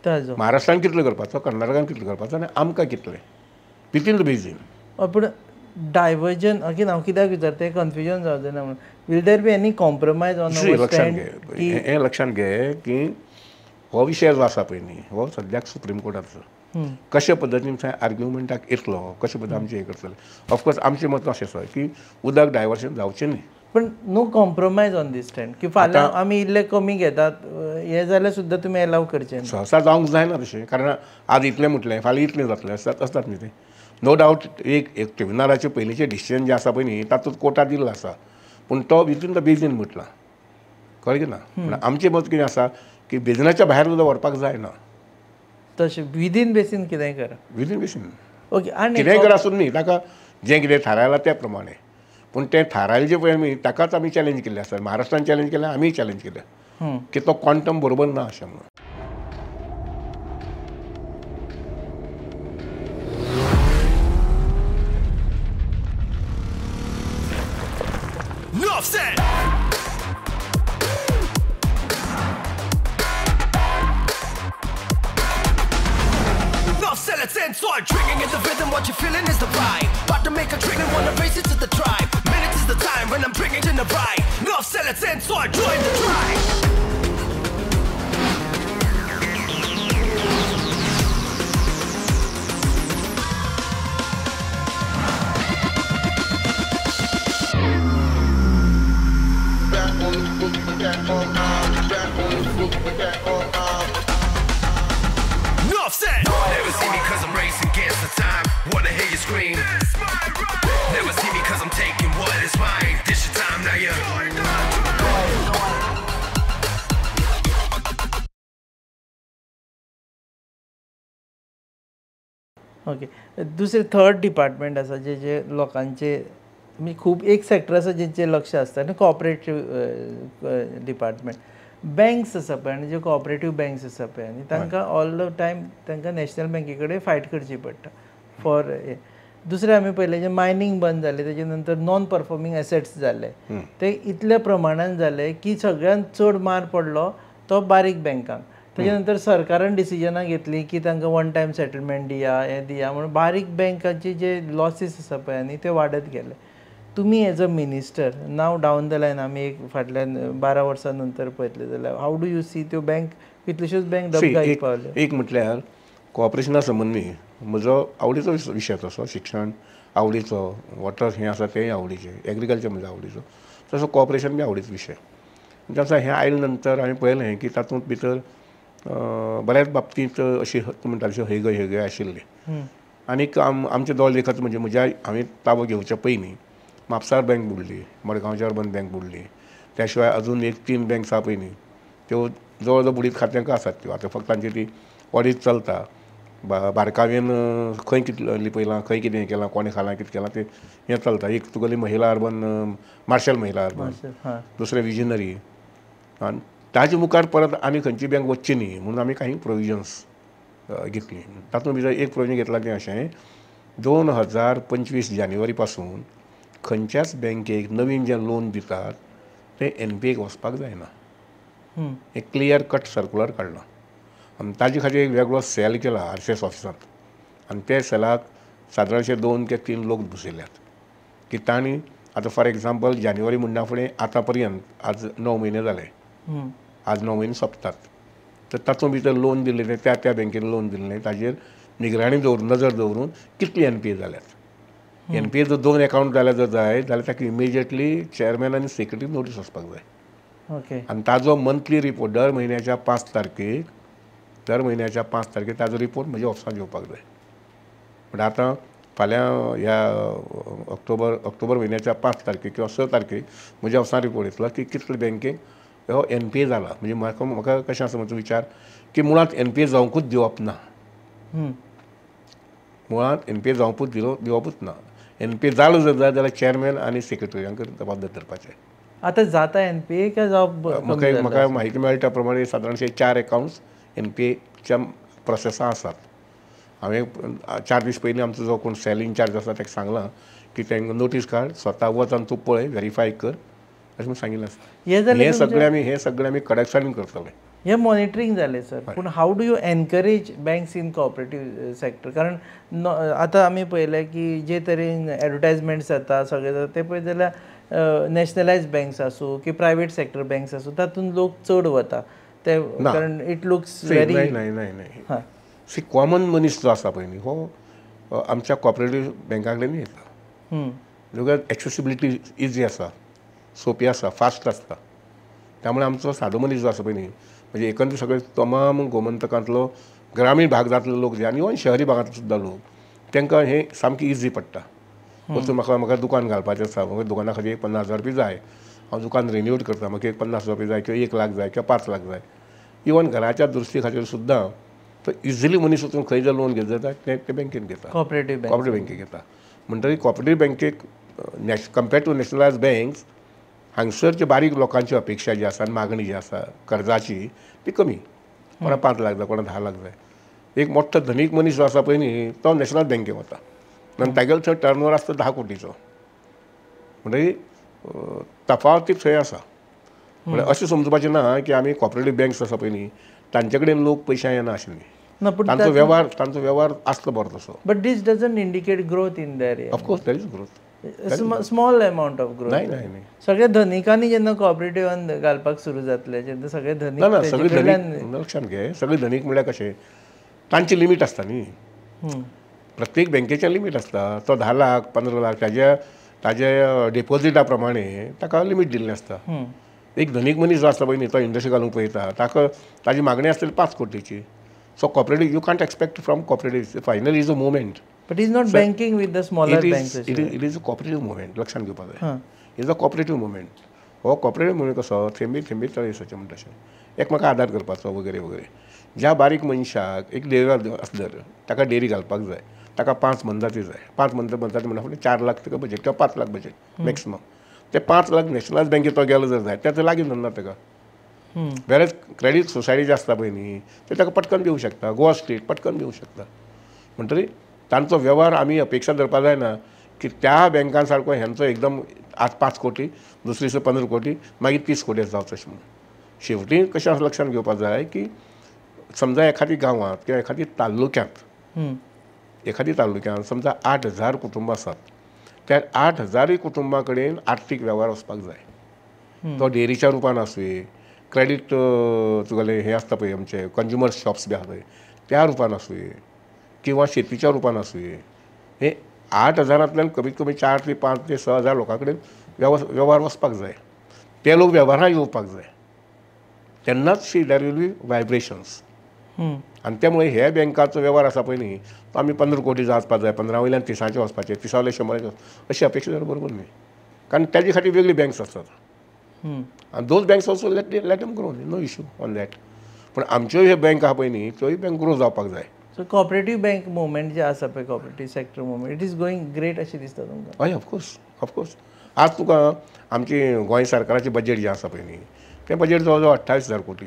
ताजो महाराष्ट्रान कितलो करपाचो, कर्नाटकान कितलो करपाचो आनी आमकां कितलें विथीन द बेजीन. पूण डायवर्जन अगेन हांव कित्याक विचारता तें कन्फ्युजन जावं जायना म्हणून. Will there be any compromise on लक्षांत घे, हें लक्षांत घे की हो विशय जो आसा पळय न्ही हो सद्याक सुप्रीम कोर्टाचो. कशे पद्दतीन थंय आर्ग्युमेंटाक येतलो, कशे पद्दतीन आमचें हें करतले. ऑफकोर्स आमचें मत अशें आसा की उदक डायवर्शन जावचें न्ही. पण no compromise on this stand की फाल्यां आमी इल्ले कमी घेतात हें जाल्यार सुद्दां तुमी एलाव करचें ना. सहसा जावंक जायना तशें, कारण आज इतलें म्हटलें फाल्यां इतलें जातलें असतात न्ही तें. नो डावट एक ट्रिब्युनलाचें पयलींचें डिसिजन जें आसा पळय न्ही तातूंत कोर्टान दिल्लो आसा, पूण तो विथीन द बेजीन म्हटलां, कळ्ळें ना. पूण आमचें मत कितें आसा की बेजिनाच्या भायर उदक व्हरपाक जायना. तशें विदीन बेसीन कितेंय करा, विथीन बेजीन ओके. आनी कितेंय कर आसून न्ही, ताका जें कितें थारायलां त्या प्रमाणे. पूण तें थारायलें जें पळय आमी ताकाच आमी चॅलेंज केल्लें आसा. महाराष्ट्रान चॅलेंज केलें, आमीय चॅलेंज केलें की तो क्वांटम बरोबर ना अशें म्हणून. Drinking is the rhythm, what you feeling is the vibe. About to make a drink and wanna race it to the tribe. Minutes is the time when I'm drinking in the ride. North sell it in, so I join the tribe. Never see me cause I'm racing against the time. Wanna hear you scream. Never see me cause I'm taking what is mine. This your time, now you. Okay. दुसरें थर्ड डिपार्टमेंट आसा जे लोकांचे म्हणजे खूब एक सेक्टर आसा जेंचेर लक्ष आसता न्ही, कॉपरेटीव डिपार्टमेंट. बँक्स आसा पळय आनी जे कॉपरेटीव बँक्स आसा पळय आनी तांकां ऑल द टायम तांकां नॅशनल बँके कडेन फायट करची पडटा फॉर हे. दुसरें आमी पळयलें जे मायनींग बंद जालें तेजे नंतर नॉन परफॉर्मिंग एसेट्स जाले, ते इतल्या प्रमाणान जाले की सगळ्यांत चड मार पडलो तो बारीक बँकांक. तेजे नंतर सरकारान डिसिजनां घेतलीं की तांकां वन टायम सेटलमेंट दिया, हें दिया म्हणून बारीक बँकांचे जे लॉसीस आसा पळय आनी ते वाडत गेले. तुमी as a minister now down the line आमी एक फाटल्यान 12 वर्सां नंतर पळयतले जाल्यार हाऊ डू यू सी त्यो बँक कितल्योश्योच बँक डबघाईक पावल्यो. एक म्हटल्यार कॉपरेशना संबंदी म्हजो आवडीचो विशय तसो, शिक्षण आवडीचो, वॉटर हें आसा तेंय आवडीचें, एग्रीकल्चर म्हजो आवडीचो, तसो कॉपरेशन बी आवडीचो विशय. तसो हें आयले नंतर हांवें पळयलें की तातूंत भितर बऱ्याच बाबतींत अशी म्हणटा तशी हेगय आशिल्ली. आनीक आमचे दोळ लेखत म्हणजे म्हज्या हांवें ताबो घेवच्या पयलीं म्हापसार बँक बुडली, मडगांवची अर्बन बँक बुडली, त्या शिवाय अजून 1-3 बँक्स आसा पळय न्ही त्यो जवळ जवळ बुडीत खात्यांक आसात. त्यो आतां फक्त तांची ती ऑडीट चलता. बारकावेन खंय कितलें लिपयलां, खंय कितें हें केलां, कोणें खालां, कितें केलां तें हें चलता. एक तुगेली महिला अर्बन मार्शल महिला अर्बन, दुसरें विजनरी, आनी ताजे मुखार परत आनी खंयची बँक वचची न्ही म्हणून आमी काही प्रोविजन्स घेतली. तातूंत भितर एक प्रोविजन घेतलां तें अशें 2025 जानेवारी पासून खंयच्याच बँकेक नवीन जें लोन दितात तें NPAक वचपाक जायना. एक क्लियर कट सर्क्युलर काडला आनी ताजे खातीर एक वेगळो सेल केला RCS ऑफिसांत आनी त्या सेलाक सादारणशे 2 ते 3 लोक बसयल्यात की तांणी आतां फॉर एग्जाम्पल जानेवारी म्हणना फुडें आतां पर्यंत आज 9 म्हयने जाले, आज 9 म्हयने सोंपतात. तर तातूंत भितर लोन दिल्लें त्या बँकेन लोन दिल्लें ताजेर निगराणी दवरून नजर दवरून कितली NPA जाल्यात. NPA जर 2 अकावंट जाल्यार जर जाय जाल्यार ताका इमिजिएटली चेअरमॅन आनी सेक्रेटरी नोटीस वचपाक जाय. ओके. आनी ताजो मंथली रिपोर्ट दर म्हयन्याच्या 5 तारखेक ताजो रिपोर्ट म्हज्या ऑफिसांत येवपाक जाय. पण आतां फाल्यां ह्या ऑक्टोबर म्हयन्याच्या 5 तारखेक किंवा 6 तारखेक म्हज्या ऑफिसांत रिपोर्ट येतलो की कितले बँकेक हो NPA जाला. म्हणजे म्हाका कशें आसा म्हजो विचार की मुळात NPA जावंकूच दिवप ना. मुळात NPA जावपूच दिवपूच ना. NPA जालो जर जाय जाल्यार चेअरमॅन आनी सेक्रेटरीयांक जबाबदार धरपाचें. आतां जाता NPA काय जॉब? म्हाका म्हायती मेळ्ळी त्या प्रमाणे सादारणशे 4 अकावंट्स NPAच्या प्रोसेसा आसात. हांवें 4 दीस पयलीं आमचो जो कोण सेल इनचार्ज आसा ताका सांगलां की तांकां नोटीस काड, स्वता वच आनी तूं पळय, व्हेरीफाय कर अशें म्हणून सांगिल्लें आसा. हे सगळें आमी कडाकसाणीन करतले. हे मॉनिटरींग जालें सर. पूण how do you encourage banks in cooperative sector? कारण आतां आमी पळयलें की जे तरेन एडवर्टायजमेंट्स जाता सगळें जाता ते पळयत जाल्यार नॅशनलायज बँक्स आसूं की प्रायवेट सेक्टर बँक्स आसूं तातूंत लोक चड वता ते कारण इट लुक्स व्हेरी नाही सी कॉमन मनीस जो आसा पळय न्ही हो आमच्या कॉपरेटीव बँका कडेन येता. लोकांक एक्सेसिबिलिटी इजी आसा, सोपी आसा, फास्ट आसता. त्यामुळे आमचो सादो मनीस जो आसा पळय न्ही म्हणजे एकंदर सगळे तमाम गोमंतकांतलो ग्रामीण भाग जातलो लोक जे आनी इवन शहरी भागांतलो सुद्दां लोक तांकां हें सामकें इजी पडटा. वचून म्हाका दुकान घालपाचें आसा, म्हाका दुकाना खातीर 50,000 रुपया जाय, हांव दुकान रिन्यूड करता, म्हाका 50,000 रुपया जाय किंवा 1 लाख जाय किंवा 5 लाख जाय. इवन घराच्या दुरुस्ती खातीर सुद्दां तो इजिली मनीस वचून खंय जर लोन घेत जाता ते बँकेन घेता, कॉपरेटीव बँकेक घेता. म्हणटकीर कॉपरेटीव बँकेक कंपेर्ड टू नॅशनलायज बँक्स हांगसरचे बारीक लोकांची अपेक्षा जी आसा, मागणी जी आसा कर्जाची ती कमी. कोणा 5 लाख जाय, कोणा 10 लाख जाय. एक मोठो धनीक मनीस जो आसा पळय न्ही तो नॅशनल बँकेक वता आनी तागेलो थंय टर्नओवर आसता 10 कोटीचो. म्हणटकीर तफावत ती थंय आसा. म्हणजे अशें समजपाचें ना की आमी कॉपरेटीव बँक्स आसा पळय न्ही तांचे कडेन लोक पयशे येना आशिल्ली. तांचो वेव्हार आसलो बरो तसो. But this doesn't indicate growth in their area. Of course there is growth. Small amount of growth. नाही सगळे धनिकांनी जेन्ना कॉपरेटिवान घालपाक सुरू जातले जेन्ना सगळे धनीक लक्षात घे, सगळे धनीक म्हळ्यार कशें तांची लिमीट आसता न्ही. प्रत्येक बँकेचें लिमीट आसता. तो 10 लाख 15 लाख ताजे डिपॉझिटा प्रमाणे ताका लिमीट दिल्लें आसता. एक धनीक मनीस जो आसता पळय न्ही तो इंडस्ट्री घालूंक पळयता ताका ताजी मागणी आसतली 5 कोटीची. So cooperative you can't expect from cooperative. Finally is a movement. But he's not banking with the smaller banks. It is a cooperative movement. लक्षात घेवपाक जाय. It is a cooperative movement. हो कॉपरेटीव मुवमेंट कसो थेंबी थेंबी तळी सारचें म्हणटा तशें एकमेका आदार करपाचो वगैरे वगैरे. ज्या बारीक मनशाक एक डेरी आसल्यार ताका डेरी घालपाक जाय, ताका 5 मंदाची जाय. 5 मंदाची म्हणटा फुडें 4 लाख ताका बजेट किंवा 5 लाख बजेट मॅक्सिमम. ते 5 लाख नॅशनलायज बँकेत तो गेलो जर जाय ते लागीं धरना ताका. वेरेज क्रेडीट सोसायटी जी आसता पळय न्ही ते ताका पटकन दिवंक शकता. गोवा स्टेट पटकन दिवंक शकता. म्हणटकीर तांचो वेव्हार आमी अपेक्षा धरपा जायना की त्या बँकां सारको हेंचो एकदम आज 5 कोटी दुसरे दिसा 15 कोटी मागीर 30 कोटी जावचो अशें म्हणून. शेवटी कशें लक्षात घेवपाक जाय की समजा एखादी गांवांत किंवा एखादी तालुक्यांत समजा 8,000 कुटुंबां आसात. त्या 8,000 कुटुंबां कडेन आर्थीक वेव्हार वचपाक जाय. तो डेरीच्या रुपान आसूं, क्रेडीट तुगेलें हें आसता पळय आमचे कंज्युमर शॉप्स बी आसा पळय त्या रुपान आसूं किंवा शेतीच्या रुपान आसूं, हे 8,000तल्यान कमीत कमी 4 ते 5 ते 6,000 लोकां कडेन वेव्हार वचपाक जाय. ते लोक वेव्हारां येवपाक जाय. तेन्नाच देर वील बी वायब्रेशन्स. आनी त्यामुळे हे बँकाचो वेव्हार आसा पळय न्ही तो आमी 15 कोटी वचपाक जाय, 15 वयल्यान 30 वचपाचें, 30 वयल्यान 100 अशी अपेक्षा जाल्यार बरोबर न्ही. कारण ताजे खातीर वेगळी बँक्स आसतात. आनी those banks also let them grow, no issue on that. पूण आमच्यो ह्यो बँक आहा पळय न्ही त्योय बँक ग्रो जावपाक जाय. सो कॉपरेटीव बँक मुवमेंट जे आसा पळय cooperative sector movement it is going great अशें दिसता तुमकां? हय ऑफकोर्स. आज तुका आमची गोंय सरकाराची बजेट जी आसा पळय न्ही तें बजेट जवळ 28,000 कोटी.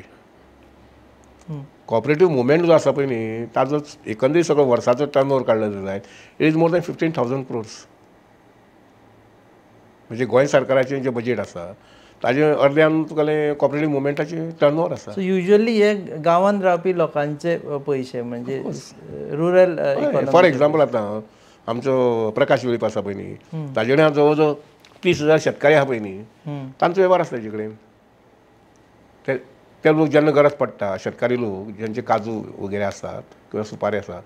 कॉपरेटिव्ह मुवमेंट जो आसा पळय न्ही ताजो एकंदरीत सगळो वर्साचो टर्नओवर काडलो जाल्यार it is more than 15,000 crores. म्हणजे गोंय सरकाराचें जें बजेट आसा ताजे अर्द्यान तुगेलें कॉपरेटिव्ह मुवमेंटाचें टर्नओवर आसा. सो युजली हे गांवांत रावपी लोकांचे पयशे म्हणजे रुरल फॉर एग्जाम्पल आतां आमचो प्रकाश वेळीप आसा पळय न्ही ताजे कडेन जवळ जवळ 30,000 शेतकारी आहा पळय न्ही तांचो वेव्हार आसता ताजे कडेन. ते लोक जेन्ना गरज पडटा शेतकारी लोक ज्यांचे काजू वगैरे आसात किंवा सुपारी आसा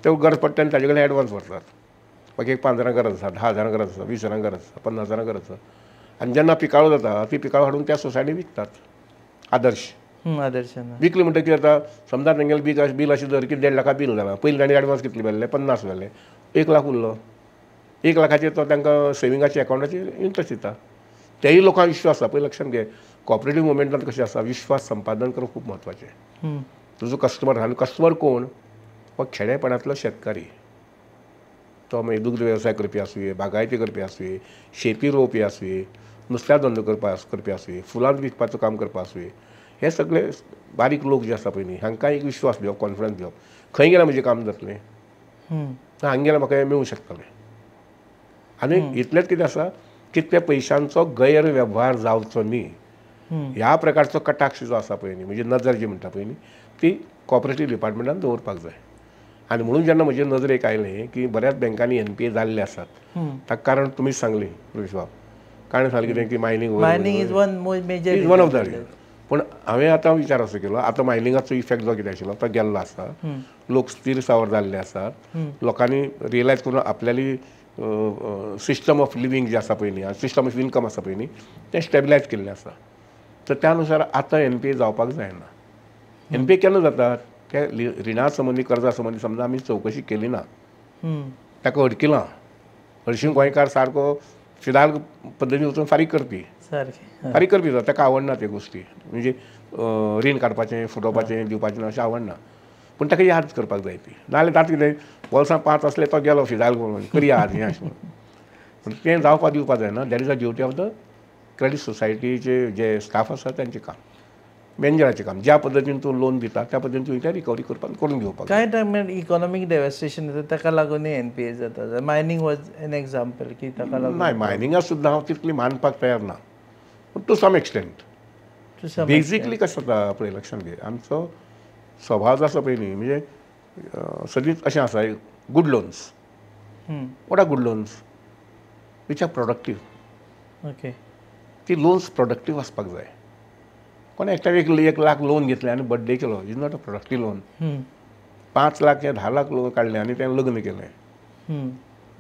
ते गरज पडटा आनी ताजे कडेन एडवान्स व्हरतात. म्हाका एक 5,000 गरज आसा, 10,000 गरज आसा, 20,000 गरज आसा, 50,000 गरज आसा आनी जेन्ना पिकाळो जाता ती पिकाळो हाडून त्या सोसायटीक विकतात. आदर्श विकली म्हणटकीर कितें जाता समजा तेंगेलें बील अशें धर की 1.5 लाख बील जालां. पयलीं ताणें एडवान्स कितले व्हेल्ले 50 व्हेल्ले 1 लाख उरलो. 1 लाखाचेर तो तांकां सेविंगाच्या अकावंटाचेर इंट्रस्ट दिता. तेय लोकांक विश्वास आसा. पळय लक्षांत घे कॉपरेटिव्ह मुवमेंटांत कशें आसा विश्वास संपादन करप खूब म्हत्वाचें. तुजो कस्टमर आनी कस्टमर कोण हो खेडेपणांतलो शेतकारी. तो मागीर दुग्ध वेवसाय करपी आसूं बागायती करपी आसूं शेती रोवपी आसूं नुस्त्या धंदो करपी आसूं फुलां विकपाचो काम करपा आसूं हे सगळे बारीक लोक जे आसा पळय न्ही हांकां एक विश्वास दिवप कॉन्फिडन्स दिवप खंय गेल्यार म्हजें काम जातलें हांगा गेल्यार म्हाका हें मेळूंक शकतलें. आनी इतलेंच कितें आसा की त्या पयशांचो गैरवेव्हार जावचो न्ही ह्या प्रकारचो कटाक्ष जो आसा पळय न्ही म्हणजे नजर जी म्हणटा पळय न्ही ती कॉपरेटिव्ह डिपार्टमेंटान दवरपाक जाय. आनी म्हणून जेन्ना म्हजे नजरेक आयलें की बऱ्याच बँकांनी NPA जाल्ले आसात ताका कारण तुमीच सांगलें प्रवेश कारण सांगलें कितें की mining is one of the पूण हांवें आतां विचार असो केलो आतां मायनिंगाचो इफेक्ट जो कितें आशिल्लो तो गेल्लो आसा. लोक स्थिर सावर जाल्ले आसात. लोकांनी रियलायज करून आपल्याली सिस्टम ऑफ लिव्हिंग जे आसा पळय न्ही सिस्टम ऑफ इनकम आसा पळय न्ही तें स्टेबिलायज केल्लें आसा. तर त्या अनुसार आतां NPA जावपाक जायना. NPA केन्ना जातात त्या रिणा संबंदी कर्जा संबंदी समजा आमी चवकशी केली ना ताका अडकिलां हरशीं गोंयकार सारको फिदाल पद्दतीन वचून फारीक करपी जाता ताका आवडना त्यो गोश्टी म्हणजे रीण काडपाचें फुटोवपाचें दिवपाचें अशें आवडना. पूण ताका याद करपाक जाय ती नाजाल्यार ताका कितें वर्सां 5 असले तो गेलो फिदाल करून करया आज हें अशें पूण तें जावपाक दिवपाक जायना. That is a duty of the credit सोसायटीचे जे स्टाफ आसा तेंचें काम मॅनेजराचें काम. ज्या पद्दतीन तूं लोन दिता त्या पद्दतीन तुवें तें रिकवरी करपाक करून घेवपाक. कांय टायमार इकॉनॉमीक डेवेस्टेशन जाता ताका लागूनय NPA जाता. मायनींग वॉज एन एग्जाम्पल की ताका लागून ना मायनिंगाक सुद्दां हांव तितली मानपाक तयार ना पूण टू सम एक्सटेंट बेजिकली कशें जाता पळय लक्षांत घे आमचो स्वभाव जो आसा पळय न्ही म्हणजे सदींच अशें आसा good loans what are good loans which are productive. Okay ती लोन्स प्रोडक्टीव आसपाक जाय. कोण एकट्याक 1 लाख लोन घेतलें आनी बर्थडे केलो is not a productive loan. 5 lakh या 10 लाख लोन काडले आनी तें लग्न केलें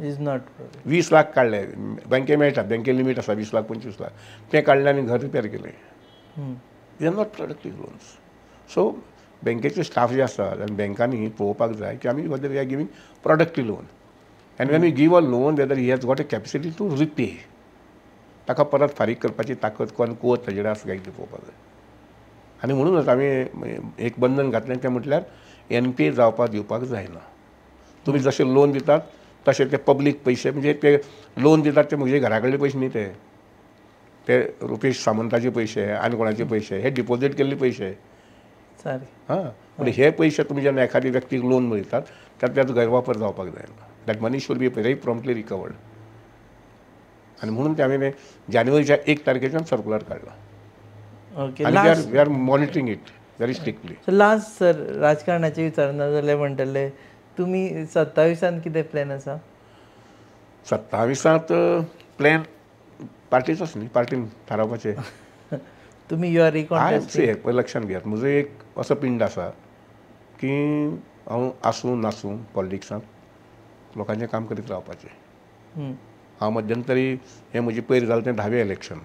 इज नॉट 20 लाख काडले बँके मेळटा बँके लिमीट आसा 20 लाख 25 लाख तें काडलें आनी घर रिपेर केलें is are not productive loans. So बँकेचे स्टाफ जे आसात आनी बँकांनी पळोवपाक जाय की आमी whether we are giving productive loan and when we give a loan whether he has got a capacity to repay ताका परत फारीक करपाची ताकद कोण कुवत ताजेर आसा काय तें पळोवपाक जाय. आनी म्हणूनच आमी एक बंधन घातलें तें म्हटल्यार NPA जावपाक दिवपाक जायना. तुमी जशें लोन दितात तशें ते पब्लीक पयशे म्हणजे ते लोन दितात ते म्हजे घरा कडले पयशे न्ही ते रुपेश सामंताचे पयशे आनी कोणाचे पयशे हे डिपॉझीट केल्ले पयशे पूण हे पयशे तुमी जेन्ना एखादी व्यक्तीक लोन दितात त्याचो गैरवापर जावपाक जायना. That money should be very promptly recovered. आनी म्हणून ते हांवें जानेवारीच्या 1 तारखेच्यान सर्कुलर काडला. Okay we are monitoring it very strictly. So last sir राजकारणाचे विचारना जाल्यार म्हणटले तुमी 27 कितें प्लॅन आसा? 27 प्लॅन पार्टीचोच न्ही पार्टीन थारावपाचें. तुमी यू आर पळय लक्षांत घेयात म्हजो एक असो पिंड आसा की हांव आसूं नासूं पॉलिटिक्सांत लोकांचें काम करीत रावपाचें. हांव मध्यंतरी हें म्हजें पयर जालें तें 10वें इलेक्शन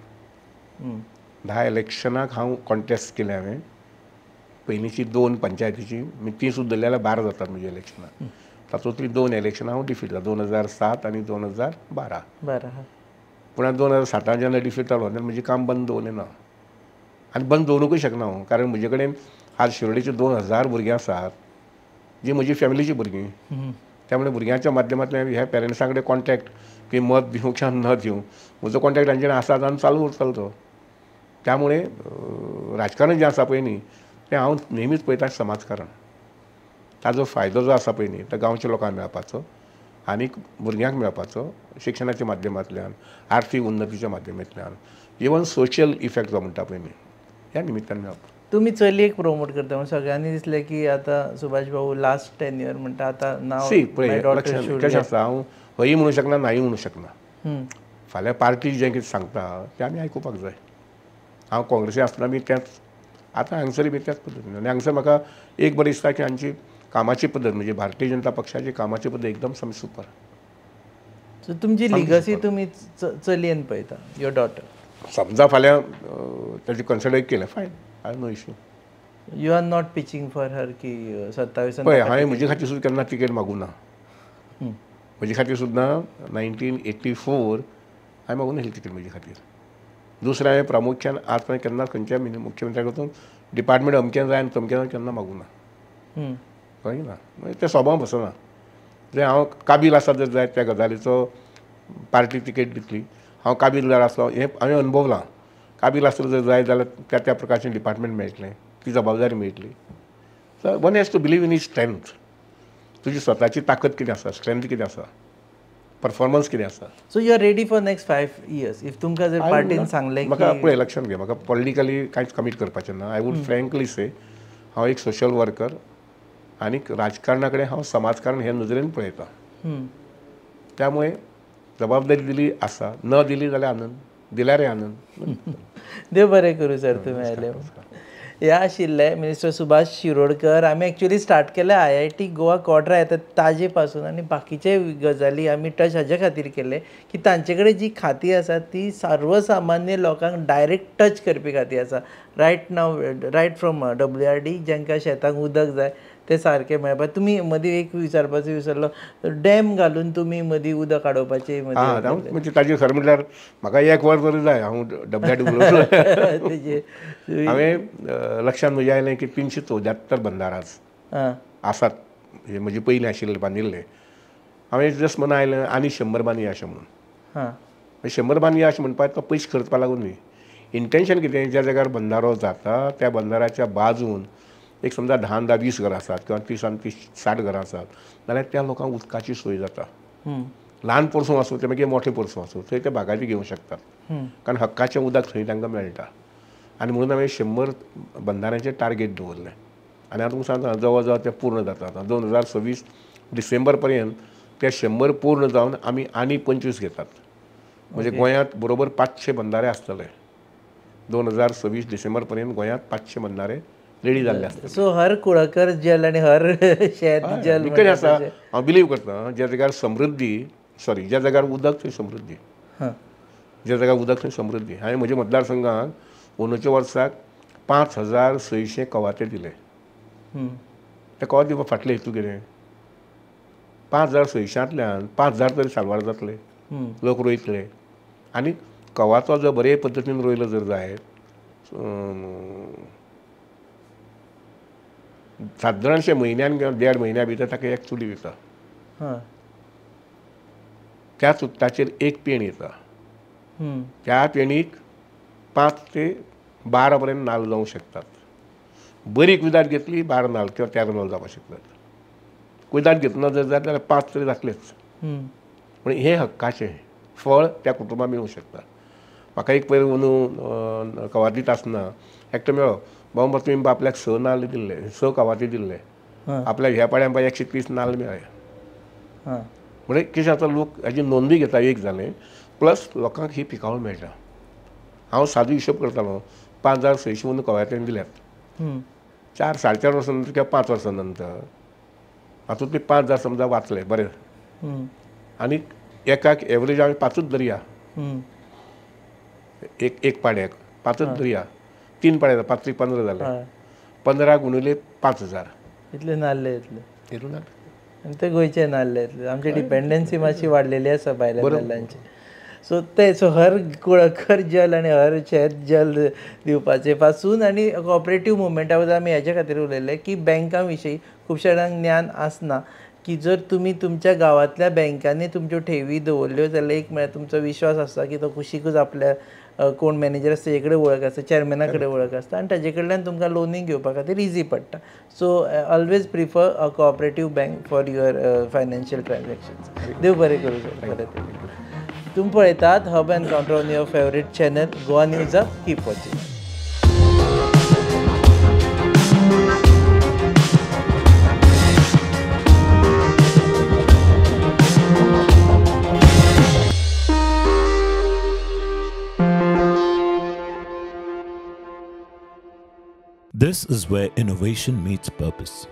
10 इलेक्शनाक हांव कॉन्टेस्ट केलें हांवें. पयलींची 2 पंचायतीची ती सुद्दां धरली जाल्यार 12 जातात म्हजी इलेक्शनां. तातूंतलीं 2 इलेक्शनां हांव डिफीट जालो 2007 आनी 2012. पूण 2007 जेन्ना डिफीट जालो तेन्ना म्हजें काम बंद दवरलें ना आनी बंद दवरूंकूय शकना हांव कारण म्हजे कडेन आज शिरोडेचे 2000 भुरगीं आसात जीं म्हजी फॅमिलीची भुरगीं. त्यामुळे भुरग्यांच्या माध्यमांतल्यान ह्या पेरंट्सां कडेन कॉन्टॅक्ट की मत दिवं किंवा न दिवं म्हजो कॉन्टॅक्ट तांचे कडेन आसात आनी चालू उरतलो तो. त्यामुळे राजकारण जें आसा पळय न्ही तें हांव नेहमीच पळयता समाजकारण. ताजो फायदो जो आसा पळय न्ही तो गांवच्या लोकांक मेळपाचो आनीक भुरग्यांक मेळपाचो शिक्षणाच्या माध्यमांतल्यान, आर्थीक उन्नतीच्या माध्यमांतल्यान, इवन सोशियल इफेक्ट जो म्हणटा पळय न्ही ह्या निमित्तान मेळप. तुम्ही चलयेक प्रमोट करता म्हणून सगळ्यांनी दिसलें की आतां सुभाष भाऊ लास्ट टेन्युअर म्हणटा आतां नाव पळय लक्षांत कशें आसा हांव हयी म्हणूं शकना नाही म्हणूं शकना. फाल्यां पार्टी जें कितें सांगता तें आमी आयकुपाक जाय. हांव काँग्रेसी आसतना बी तेंच आतां हांगसरी बी त्याच पद्दतीन आनी हांगसर म्हाका एक बरें दिसता की हांची कामाची पद्दत म्हणजे भारतीय जनता पक्षाची कामाची पद्दत एकदम सामकी सुपर. सो तुमची लिगसी तुमी चलयेन पळयता युअर डॉटर. समजा फाल्यां ताजें कन्सिडर केलें fine I no issue. You are not pitching for her की 27 पळय हांवें म्हजे खातीर सुद्दां केन्ना तिकेट मागूं ना. म्हजे खातीर सुद्दां 1984 हांवें मागूं नासली तिकेट म्हजे खातीर. दुसरें हांवें प्रामुख्यान आज पर्यंत केन्ना खंयच्या मुख्यमंत्र्याक वचून डिपार्टमेंट अमकें जाय आनी तमकें जाय केन्ना मागूं ना. कळ्ळें ना म्हणजे ते स्वभाव बसना. जे हांव काबील आसा जर जाय त्या गजालीचो पार्टी तिकेट दितली हांव काबील जर आसलो हें हांवें अनुभवलां. काबील आसलो जर जाय जाल्यार त्या त्या प्रकारचें डिपार्टमेंट मेळटलें ती जबाबदारी मेळटली. So one has to believe in his strength. तुजी स्वताची ताकद कितें आसा, स्ट्रेंथ कितें आसा, परफॉर्मन्स कितें आसा. So you are ready for next 5 years if तुमकां जर पार्टीन सांगलें म्हाका पळय लक्षांत घे म्हाका पॉलिटिकली कांयच कमीट करपाचें ना. आय वूड फ्रँकली से हांव एक सोशल वर्कर आनीक राजकारणा कडेन हांव समाजकारण हे नजरेन पळयता. त्यामुळे जबाबदारी दिली आसा, न दिली जाल्यार आनंद, दिल्यारय आनंद. देव बरें करूं सर तुमी आयले. हे आशिल्ले मिनिस्टर सुभाष शिरोडकर. आमी एक्चुअली स्टार्ट केले IIT गोवा क्वाड्रा येता ताजे पासून आनी बाकीचे गजाली आमी टच हाजे खातीर केले की तांचे कडेन जी खाती आसा ती सर्वसामान्य लोकांक डायरेक्ट टच करपी खाती आसा. रायट फ्रॉम WRD जांकां शेतांक उदक जाय ते सारके मेळपा. तुमी मदीं एक विचारपाचो विसरलो डॅम घालून तुमी मदीं उदक काडोवपाचें म्हणजे ताजें खरें म्हटल्यार म्हाका 1 वर्स तरी जाय. हांव WRD हांवें लक्षांत म्हज्या आयलें की 374 बंदाराज आसात म्हणजे पयलीं आशिल्ले बांदिल्ले. हांवें जस्ट म्हणून आयलें आनी 100 बांदया अशें म्हणून. 100 बांदया अशें म्हणपाक तो पयशे खर्चपा लागून न्ही. इंटेंशन कितें ज्या जाग्यार बंदारो जाता त्या बंदाराच्या बाजून एक समजा 10-20 घरां आसात किंवा 30-60 घरां आसात जाल्यार त्या लोकांक उदकाची सोय जाता. ल्हान परसूं आसूं ते मागीर मोठे परसूं आसूं थंय ते बागायती घेवंक शकतात कारण हक्काचें उदक थंय तांकां मेळटा. आनी म्हणून हांवें 100 बंदारांचें टार्गेट दवरलें आनी हांव तुमकां सांगता जवळ जवळ तें पूर्ण जाता. आतां 2026 डिसेंबर पर्यंत ते 100 पूर्ण जावन आमी आनी 25 घेतात. म्हणजे गोंयांत बरोबर 500 बंदारे आसतले. 2026 डिसेंबर पर्यंत गोंयांत 500 बंदारे रेडी जाल्ले आसता. सो हर कुळकर जल आनी हर शेत जल कशें आसा हांव बिलीव करता ज्या जाग्यार ज्या जाग्यार उदक थंय समृद्धी, ज्या जाग्यार उदक थंय समृद्धी. हांवें म्हज्या मतदारसंघाक अंदूच्या वर्साक 5600 कवाथे दिले. ते कवाथ दिवपाक फाटले हेतू कितें 5600तल्यान 5000 तरी सालवार जातले, लोक रोयतले. आनी कवाथो जर बरे पद्दतीन रोयलो जर जायत सादारणशे म्हयन्यान किंवा 1.5 म्हयन्या भितर ताका एक चुली येता. त्या चुट्टाचेर एक पेण येता. त्या पेणीक 5 ते 12 पर्यंत नाल्ल जावंक शकतात. बरी कुयदाद घेतली 12 नाल्ल किंवा 13 नाल्ल जावपाक शकतात. कुयदाद घेतना जर जात जाल्यार 5 तरी जातलेच. पूण हे हक्काचें फळ त्या कुटुंबाक मेळूंक शकता. म्हाका एक पयर अंदू कवाथ दिता आसतना एकटो मेळ्ळो बाबा तुवें आपल्याक 6 नाल्ल दिल्ले 6 कवाथी दिल्ले आपल्याक ह्या पाड्यान 130 नाल्ल मेळ्ळे. म्हणजे कितें जाता लोक हाजी नोंदी घेता एक जालें प्लस लोकांक ही पिकावळ मेळटा. हांव सादो हिशोब करतालो 5600 म्हणून कवाथ्यांनी दिल्यात 4-4.5 वर्सां नंतर किंवा 5 वर्सां नंतर हातूंत ते 5000 समजा वाचले बरें. आनी एकाक एवरेज हांवें 5च धरया एक पाड्याक 5च धरया 3 पाड्या 5 ते 15 जाले 15 गुणिले 5000 इतले नाल्ले येतले. आनी ते गोंयचे नाल्ले येतले. आमची डिपेंडन्सी मातशी वाडलेली आसा भायल्या नाल्लांची. सो हर कुळकर जल आनी हर शेत जल दिवपाचे पासून आनी कॉपरेटीव मुवमेंटा बद्दल आमी हेच्या खातीर उलयले की बँकां विशीं खुबशे जाणांक ज्ञान आसना की जर तुमी तुमच्या गांवांतल्या बँकांनी तुमच्यो ठेवी दवरल्यो जाल्यार एक म्हळ्यार तुमचो विश्वास आसता की तो कुशीकूच आपल्या कोण मॅनेजर आसता तेजे कडेन वळख आसता, चेअरमॅना कडेन वळख आसता आनी ताजे कडल्यान तुमकां लोनींग घेवपा खातीर इजी पडटा. So always prefer a cooperative bank for your financial transactions. देव बरें करूं सर. बरें तुमी पळयतात hub encounter on your favourite channel Goa news hub. Keep watching. This is where innovation meets purpose.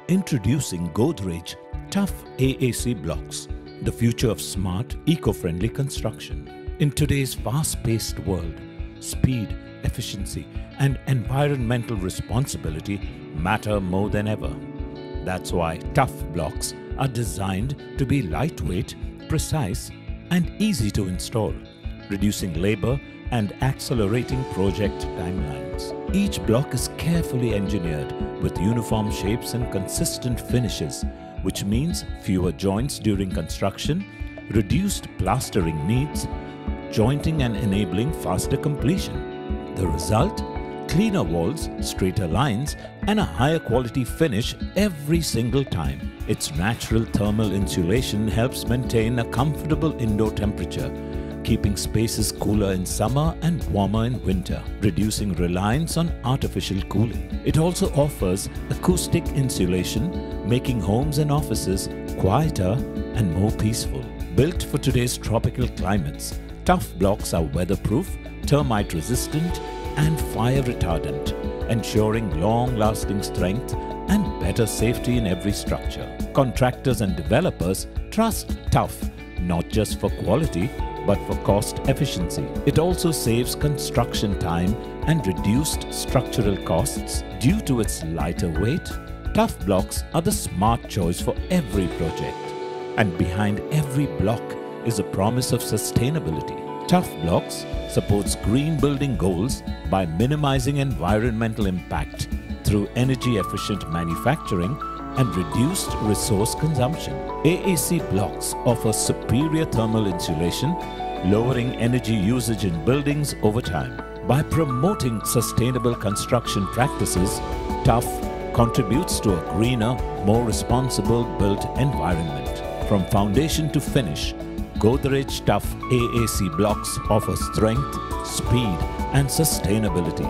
Introducing Godrej Tough AAC Blocks, the future of smart, eco-friendly construction. In today's fast-paced world, speed, efficiency, and environmental responsibility matter more than ever. That's why Tough Blocks are designed to be lightweight, precise, and easy to install, reducing labor and accelerating project timelines. Each block is carefully engineered with uniform shapes and consistent finishes, which means fewer joints during construction, reduced plastering needs, jointing and enabling faster completion. The result? Cleaner walls, straighter lines, and a higher quality finish every single time. Its natural thermal insulation helps maintain a comfortable indoor temperature, keeping spaces cooler in summer and warmer in winter, reducing reliance on artificial cooling. It also offers acoustic insulation, making homes and offices quieter and more peaceful. Built for today's tropical climates, Tough Blocks are weatherproof, termite resistant, and fire retardant, ensuring long-lasting strength and better safety in every structure. Contractors and developers trust Tough not just for quality, but for cost efficiency. It also saves construction time and reduced structural costs due to its lighter weight. Tough Blocks are the smart choice for every project. And behind every block is a promise of sustainability. Tough Blocks supports green building goals by minimizing environmental impact through energy-efficient manufacturing and reduced resource consumption. AAC blocks offer superior thermal insulation, lowering energy usage in buildings over time. By promoting sustainable construction practices, Tough contributes to a greener, more responsible built environment. From foundation to finish, Godrej Tough AAC blocks offer strength, speed, and sustainability,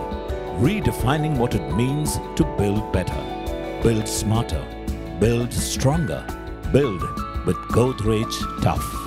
redefining what it means to build better. Build smarter, build stronger, build with Godrej Tough.